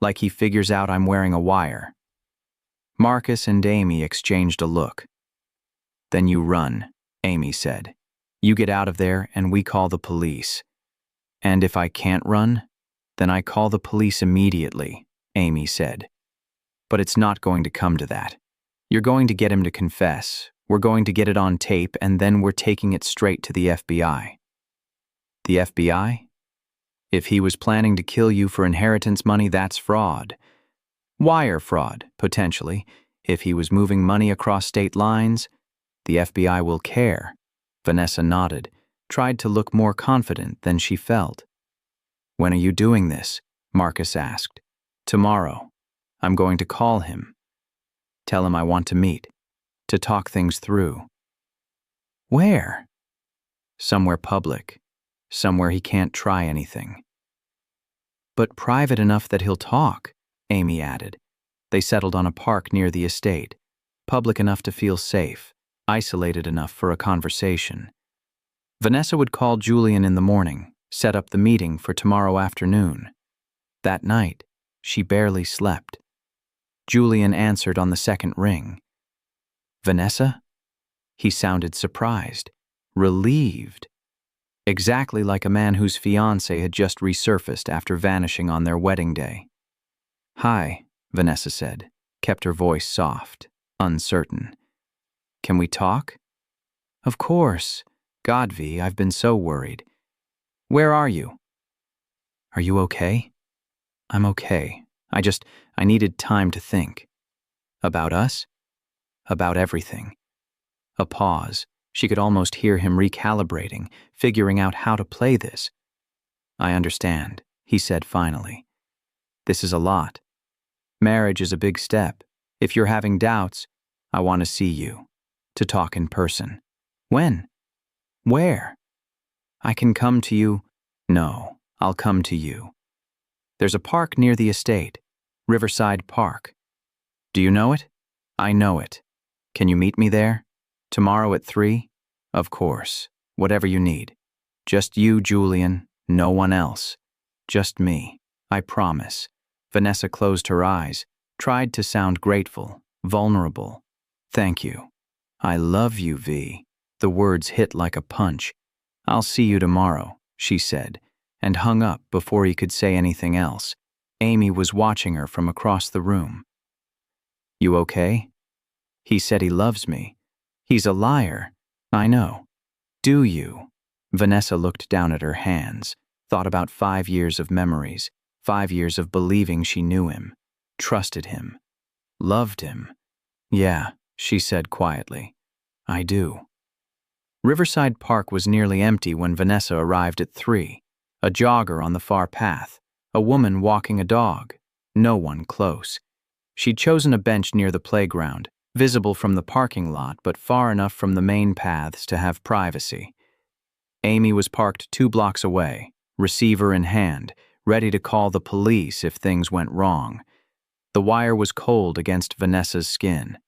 Like he figures out I'm wearing a wire. Marcus and Amy exchanged a look. Then you run, Amy said. You get out of there and we call the police. And if I can't run, then I call the police immediately, Amy said. But it's not going to come to that. You're going to get him to confess. We're going to get it on tape, and then we're taking it straight to the FBI. The FBI? If he was planning to kill you for inheritance money, that's fraud. Wire fraud, potentially. If he was moving money across state lines, the FBI will care. Vanessa nodded, tried to look more confident than she felt. When are you doing this? Marcus asked. Tomorrow. I'm going to call him. Tell him I want to meet, to talk things through. Where? Somewhere public, somewhere he can't try anything. But private enough that he'll talk, Amy added. They settled on a park near the estate, public enough to feel safe, isolated enough for a conversation. Vanessa would call Julian in the morning, set up the meeting for tomorrow afternoon. That night, she barely slept. Julian answered on the second ring. Vanessa? He sounded surprised, relieved. Exactly like a man whose fiancé had just resurfaced after vanishing on their wedding day. Hi, Vanessa said, kept her voice soft, uncertain. Can we talk? Of course. God, V, I've been so worried. Where are you? Are you okay? I'm okay. I needed time to think. About us? About everything. A pause. She could almost hear him recalibrating, figuring out how to play this. I understand, he said finally. This is a lot. Marriage is a big step. If you're having doubts, I want to see you. To talk in person. When? Where? I can come to you. No, I'll come to you. There's a park near the estate. Riverside Park. Do you know it? I know it. Can you meet me there? Tomorrow at 3? Of course. Whatever you need. Just you, Julian. No one else. Just me. I promise. Vanessa closed her eyes, tried to sound grateful, vulnerable. Thank you. I love you, V. The words hit like a punch. I'll see you tomorrow, she said, and hung up before he could say anything else. Amy was watching her from across the room. You okay? He said he loves me. He's a liar. I know. Do you? Vanessa looked down at her hands, thought about 5 years of memories, 5 years of believing she knew him, trusted him, loved him. Yeah, she said quietly. I do. Riverside Park was nearly empty when Vanessa arrived at 3. A jogger on the far path. A woman walking a dog. No one close. She'd chosen a bench near the playground, visible from the parking lot but far enough from the main paths to have privacy. Amy was parked 2 blocks away, receiver in hand, ready to call the police if things went wrong. The wire was cold against Vanessa's skin.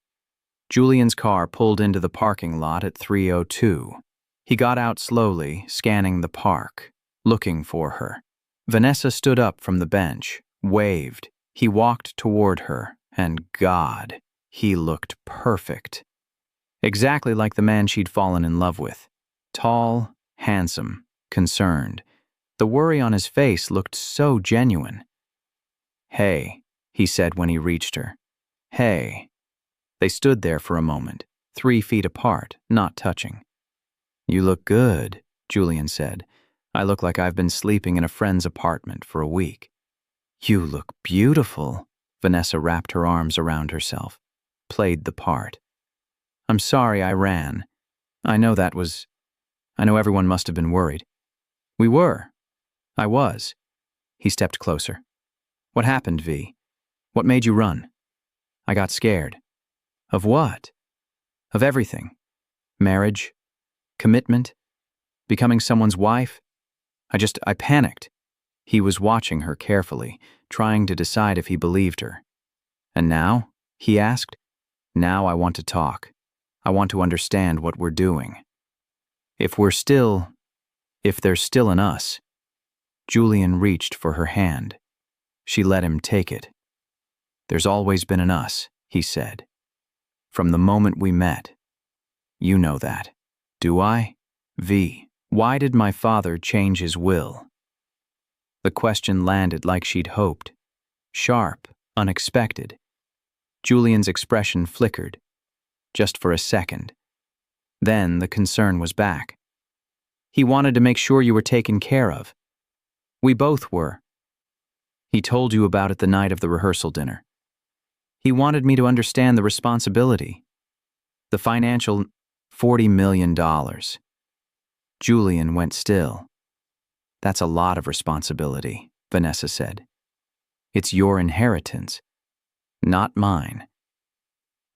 Julian's car pulled into the parking lot at 3:02. He got out slowly, scanning the park, looking for her. Vanessa stood up from the bench, waved. He walked toward her, and God, he looked perfect. Exactly like the man she'd fallen in love with. Tall, handsome, concerned. The worry on his face looked so genuine. "Hey," he said when he reached her. "Hey." They stood there for a moment, 3 feet apart, not touching. "You look good," Julian said. "I look like I've been sleeping in a friend's apartment for a week." "You look beautiful." Vanessa wrapped her arms around herself, played the part. "I'm sorry I ran. I know everyone must have been worried." "We were. I was." He stepped closer. "What happened, V? What made you run?" "I got scared." "Of what?" "Of everything. Marriage, commitment, becoming someone's wife. I panicked." He was watching her carefully, trying to decide if he believed her. "And now?" he asked. "Now I want to talk. I want to understand what we're doing. If there's still an us." Julian reached for her hand. She let him take it. "There's always been an us," he said. "From the moment we met. You know that. Do I? V, why did my father change his will?" The question landed like she'd hoped. Sharp, unexpected. Julian's expression flickered, just for a second. Then the concern was back. "He wanted to make sure you were taken care of. We both were. He told you about it the night of the rehearsal dinner. He wanted me to understand the responsibility. The financial $40 million. Julian went still. "That's a lot of responsibility," Vanessa said. "It's your inheritance, not mine.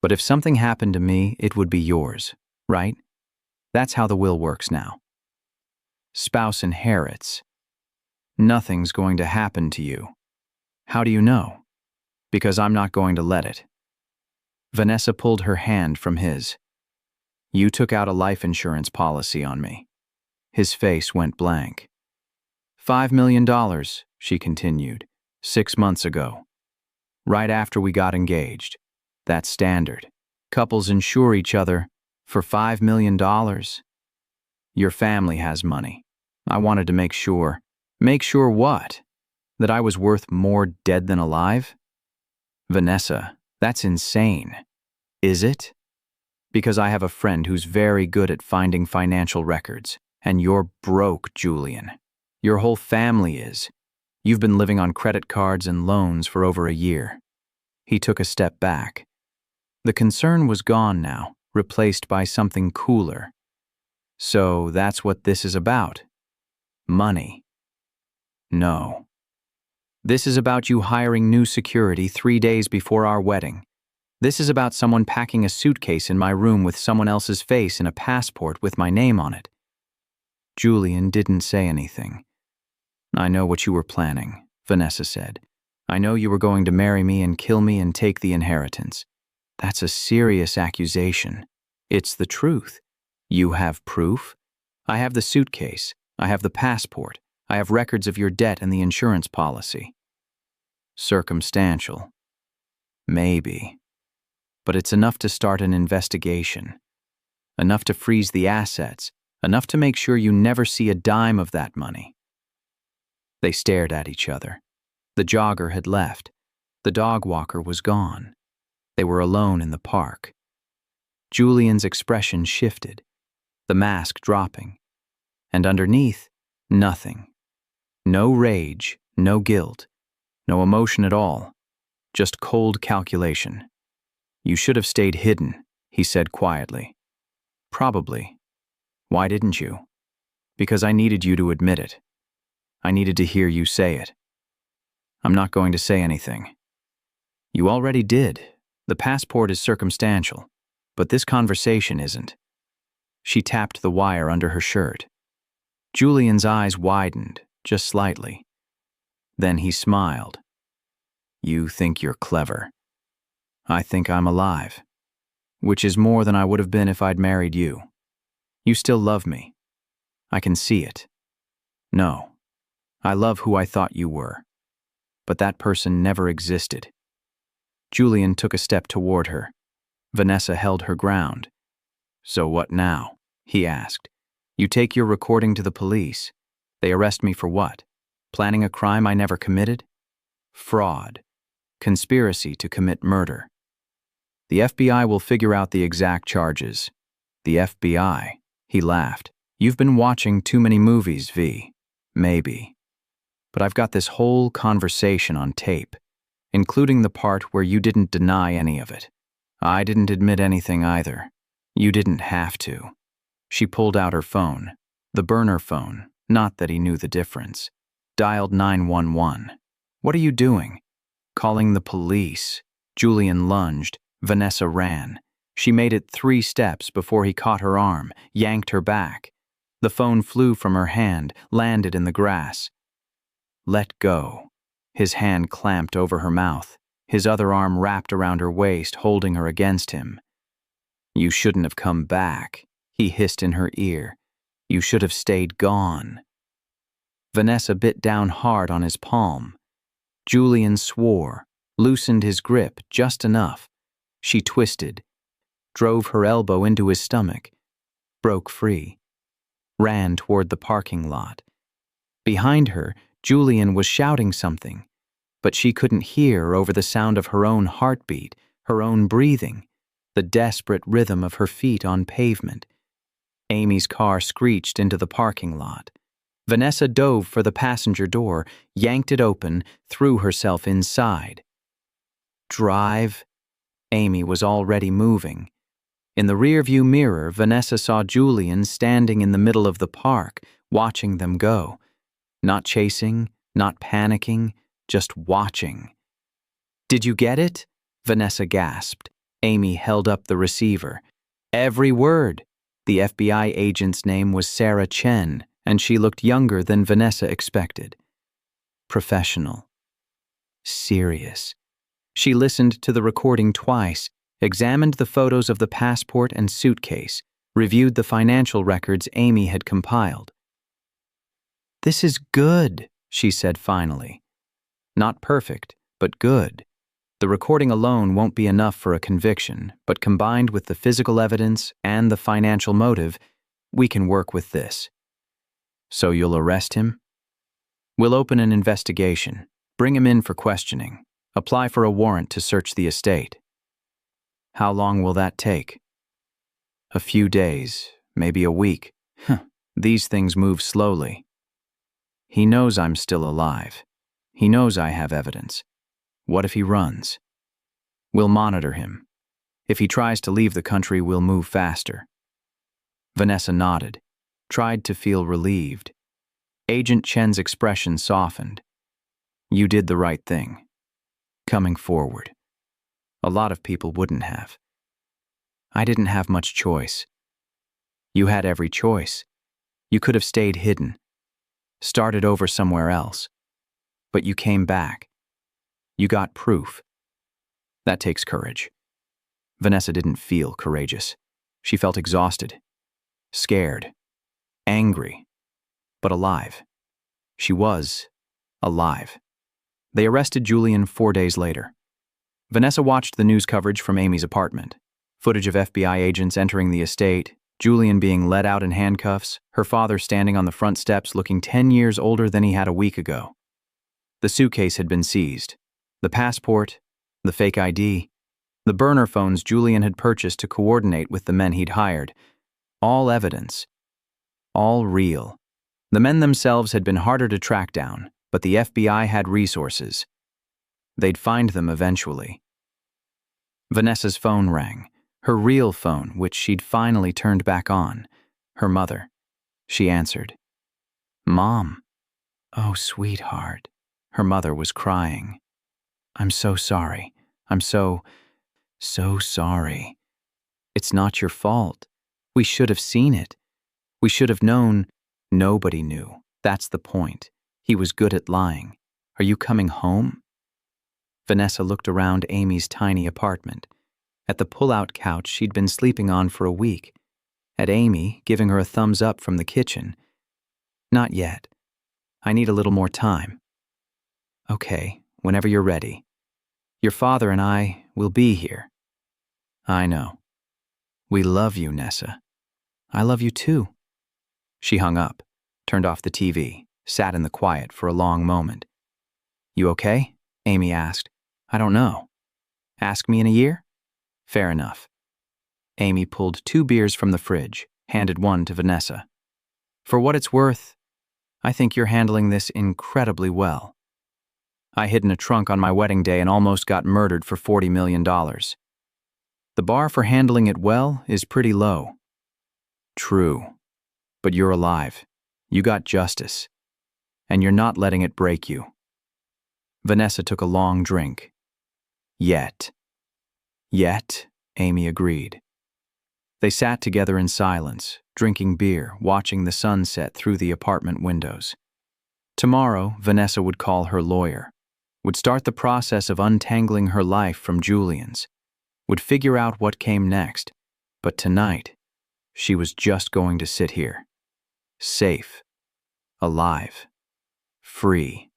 But if something happened to me, it would be yours, right? That's how the will works now. Spouse inherits. Nothing's going to happen to you." "How do you know?" "Because I'm not going to let it." Vanessa pulled her hand from his. "You took out a life insurance policy on me." His face went blank. $5 million, she continued, 6 months ago. Right after we got engaged. That's standard. Couples insure each other for $5 million. Your family has money. I wanted to make sure. Make sure what? That I was worth more dead than alive? Vanessa, that's insane. Is it? Because I have a friend who's very good at finding financial records, and you're broke, Julian. Your whole family is. You've been living on credit cards and loans for over a year. He took a step back. The concern was gone now, replaced by something cooler. So that's what this is about. Money. No. This is about you hiring new security 3 days before our wedding. This is about someone packing a suitcase in my room with someone else's face and a passport with my name on it. Julian didn't say anything. I know what you were planning, Vanessa said. I know you were going to marry me and kill me and take the inheritance. That's a serious accusation. It's the truth. You have proof? I have the suitcase. I have the passport. I have records of your debt and the insurance policy. Circumstantial. Maybe. But it's enough to start an investigation. Enough to freeze the assets. Enough to make sure you never see a dime of that money. They stared at each other. The jogger had left. The dog walker was gone. They were alone in the park. Julian's expression shifted, the mask dropping. And underneath, nothing. No rage, no guilt, no emotion at all. Just cold calculation. You should have stayed hidden, he said quietly. Probably. Why didn't you? Because I needed you to admit it. I needed to hear you say it. I'm not going to say anything. You already did. The passport is circumstantial, but this conversation isn't. She tapped the wire under her shirt. Julian's eyes widened, just slightly. Then he smiled. You think you're clever. I think I'm alive, which is more than I would have been if I'd married you. You still love me. I can see it. No, I love who I thought you were, but that person never existed. Julian took a step toward her. Vanessa held her ground. "So what now?" he asked. "You take your recording to the police. They arrest me for what? Planning a crime I never committed? Fraud. Conspiracy to commit murder. The FBI will figure out the exact charges." "The FBI?" He laughed. "You've been watching too many movies, V. Maybe. But I've got this whole conversation on tape, including the part where you didn't deny any of it. I didn't admit anything either. You didn't have to." She pulled out her phone, the burner phone, not that he knew the difference. Dialed 911. "What are you doing?" "Calling the police." Julian lunged. Vanessa ran. She made it 3 steps before he caught her arm, yanked her back. The phone flew from her hand, landed in the grass. "Let go." His hand clamped over her mouth, his other arm wrapped around her waist, holding her against him. "You shouldn't have come back," he hissed in her ear. "You should have stayed gone." Vanessa bit down hard on his palm. Julian swore, loosened his grip just enough. She twisted, drove her elbow into his stomach, broke free, ran toward the parking lot. Behind her, Julian was shouting something, but she couldn't hear over the sound of her own heartbeat, her own breathing, the desperate rhythm of her feet on pavement. Amy's car screeched into the parking lot. Vanessa dove for the passenger door, yanked it open, threw herself inside. Drive. Amy was already moving. In the rearview mirror, Vanessa saw Julian standing in the middle of the park, watching them go. Not chasing, not panicking, just watching. "Did you get it?" Vanessa gasped. Amy held up the receiver. Every word. The FBI agent's name was Sarah Chen, and she looked younger than Vanessa expected. Professional. Serious. She listened to the recording twice, examined the photos of the passport and suitcase, reviewed the financial records Amy had compiled. "This is good," she said finally. "Not perfect, but good. The recording alone won't be enough for a conviction, but combined with the physical evidence and the financial motive, we can work with this." "So you'll arrest him?" "We'll open an investigation, bring him in for questioning, apply for a warrant to search the estate." "How long will that take?" "A few days, maybe a week. These things move slowly." "He knows I'm still alive. He knows I have evidence. What if he runs?" "We'll monitor him. If he tries to leave the country, we'll move faster." Vanessa nodded, tried to feel relieved. Agent Chen's expression softened. "You did the right thing. Coming forward. A lot of people wouldn't have. I didn't have much choice. You had every choice. You could have stayed hidden, started over somewhere else. But you came back. You got proof. That takes courage." Vanessa didn't feel courageous. She felt exhausted, scared, angry, but alive. She was alive. They arrested Julian 4 days later. Vanessa watched the news coverage from Amy's apartment. Footage of FBI agents entering the estate, Julian being led out in handcuffs, her father standing on the front steps looking 10 years older than he had a week ago. The suitcase had been seized. The passport, the fake ID, the burner phones Julian had purchased to coordinate with the men he'd hired. All evidence. All real. The men themselves had been harder to track down, but the FBI had resources. They'd find them eventually. Vanessa's phone rang, her real phone, which she'd finally turned back on. Her mother. She answered. "Mom." "Oh, sweetheart." Her mother was crying. "I'm so sorry. I'm so sorry. It's not your fault. We should have seen it. We should have known." "Nobody knew. That's the point. He was good at lying. Are you coming home?" Vanessa looked around Amy's tiny apartment, at the pull-out couch she'd been sleeping on for a week, at Amy giving her a thumbs up from the kitchen. "Not yet. I need a little more time." "Okay, whenever you're ready. Your father and I will be here." "I know. We love you, Nessa. I love you too. She hung up, turned off the TV, sat in the quiet for a long moment. You okay? Amy asked. I don't know. Ask me in a year? Fair enough. Amy pulled 2 beers from the fridge, handed one to Vanessa. For what it's worth, I think you're handling this incredibly well. I hid in a trunk on my wedding day and almost got murdered for $40 million. The bar for handling it well is pretty low. True. But you're alive. You got justice. And you're not letting it break you. Vanessa took a long drink. Yet, Amy agreed. They sat together in silence, drinking beer, watching the sun set through the apartment windows. Tomorrow, Vanessa would call her lawyer, would start the process of untangling her life from Julian's, would figure out what came next. But tonight, she was just going to sit here. Safe. Alive. Free.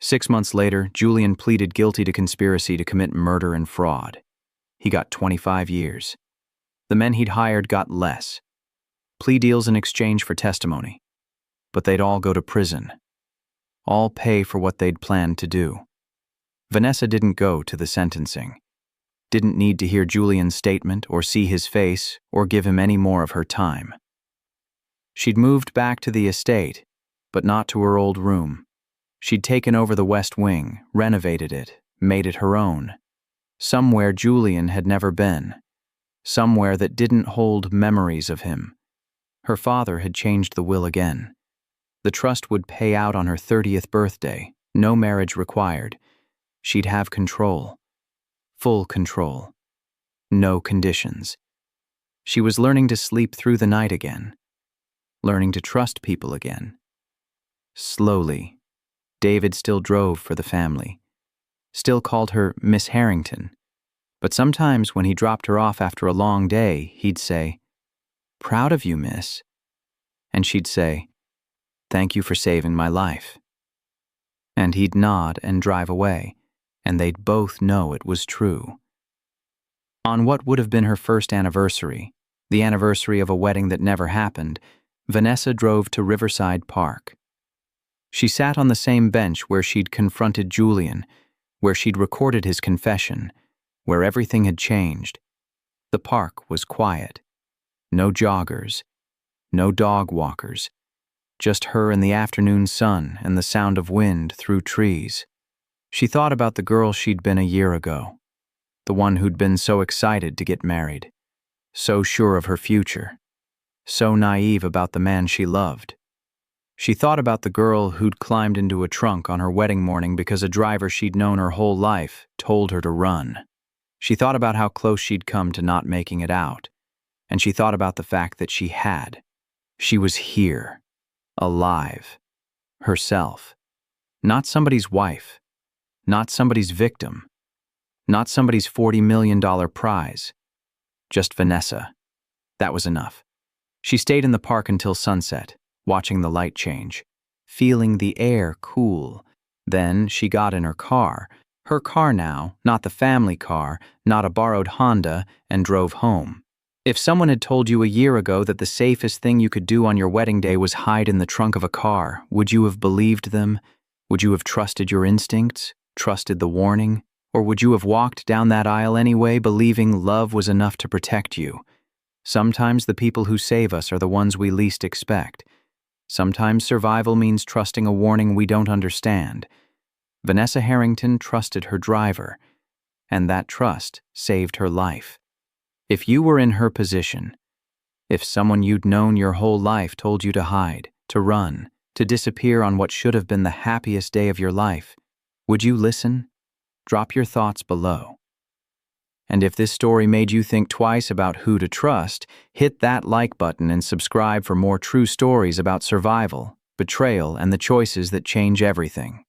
6 months later, Julian pleaded guilty to conspiracy to commit murder and fraud. He got 25 years. The men he'd hired got less. Plea deals in exchange for testimony. But they'd all go to prison. All pay for what they'd planned to do. Vanessa didn't go to the sentencing. Didn't need to hear Julian's statement or see his face or give him any more of her time. She'd moved back to the estate, but not to her old room. She'd taken over the West Wing, renovated it, made it her own. Somewhere Julian had never been. Somewhere that didn't hold memories of him. Her father had changed the will again. The trust would pay out on her 30th birthday, no marriage required. She'd have control. Full control. No conditions. She was learning to sleep through the night again. Learning to trust people again. Slowly. David still drove for the family. Still called her Miss Harrington. But sometimes when he dropped her off after a long day, he'd say, "Proud of you, miss." And she'd say, "Thank you for saving my life." And he'd nod and drive away, and they'd both know it was true. On what would have been her first anniversary, the anniversary of a wedding that never happened, Vanessa drove to Riverside Park. She sat on the same bench where she'd confronted Julian, where she'd recorded his confession, where everything had changed. The park was quiet. No joggers, no dog walkers, just her in the afternoon sun and the sound of wind through trees. She thought about the girl she'd been a year ago, the one who'd been so excited to get married, so sure of her future, so naive about the man she loved. She thought about the girl who'd climbed into a trunk on her wedding morning because a driver she'd known her whole life told her to run. She thought about how close she'd come to not making it out, and she thought about the fact that she had. She was here, alive, herself, not somebody's wife, not somebody's victim, not somebody's $40 million prize, just Vanessa. That was enough. She stayed in the park until sunset, watching the light change, feeling the air cool. Then she got in her car now, not the family car, not a borrowed Honda, and drove home. If someone had told you a year ago that the safest thing you could do on your wedding day was hide in the trunk of a car, would you have believed them? Would you have trusted your instincts, trusted the warning? Or would you have walked down that aisle anyway, believing love was enough to protect you? Sometimes the people who save us are the ones we least expect. Sometimes survival means trusting a warning we don't understand. Vanessa Harrington trusted her driver, and that trust saved her life. If you were in her position, if someone you'd known your whole life told you to hide, to run, to disappear on what should have been the happiest day of your life, would you listen? Drop your thoughts below. And if this story made you think twice about who to trust, hit that like button and subscribe for more true stories about survival, betrayal, and the choices that change everything.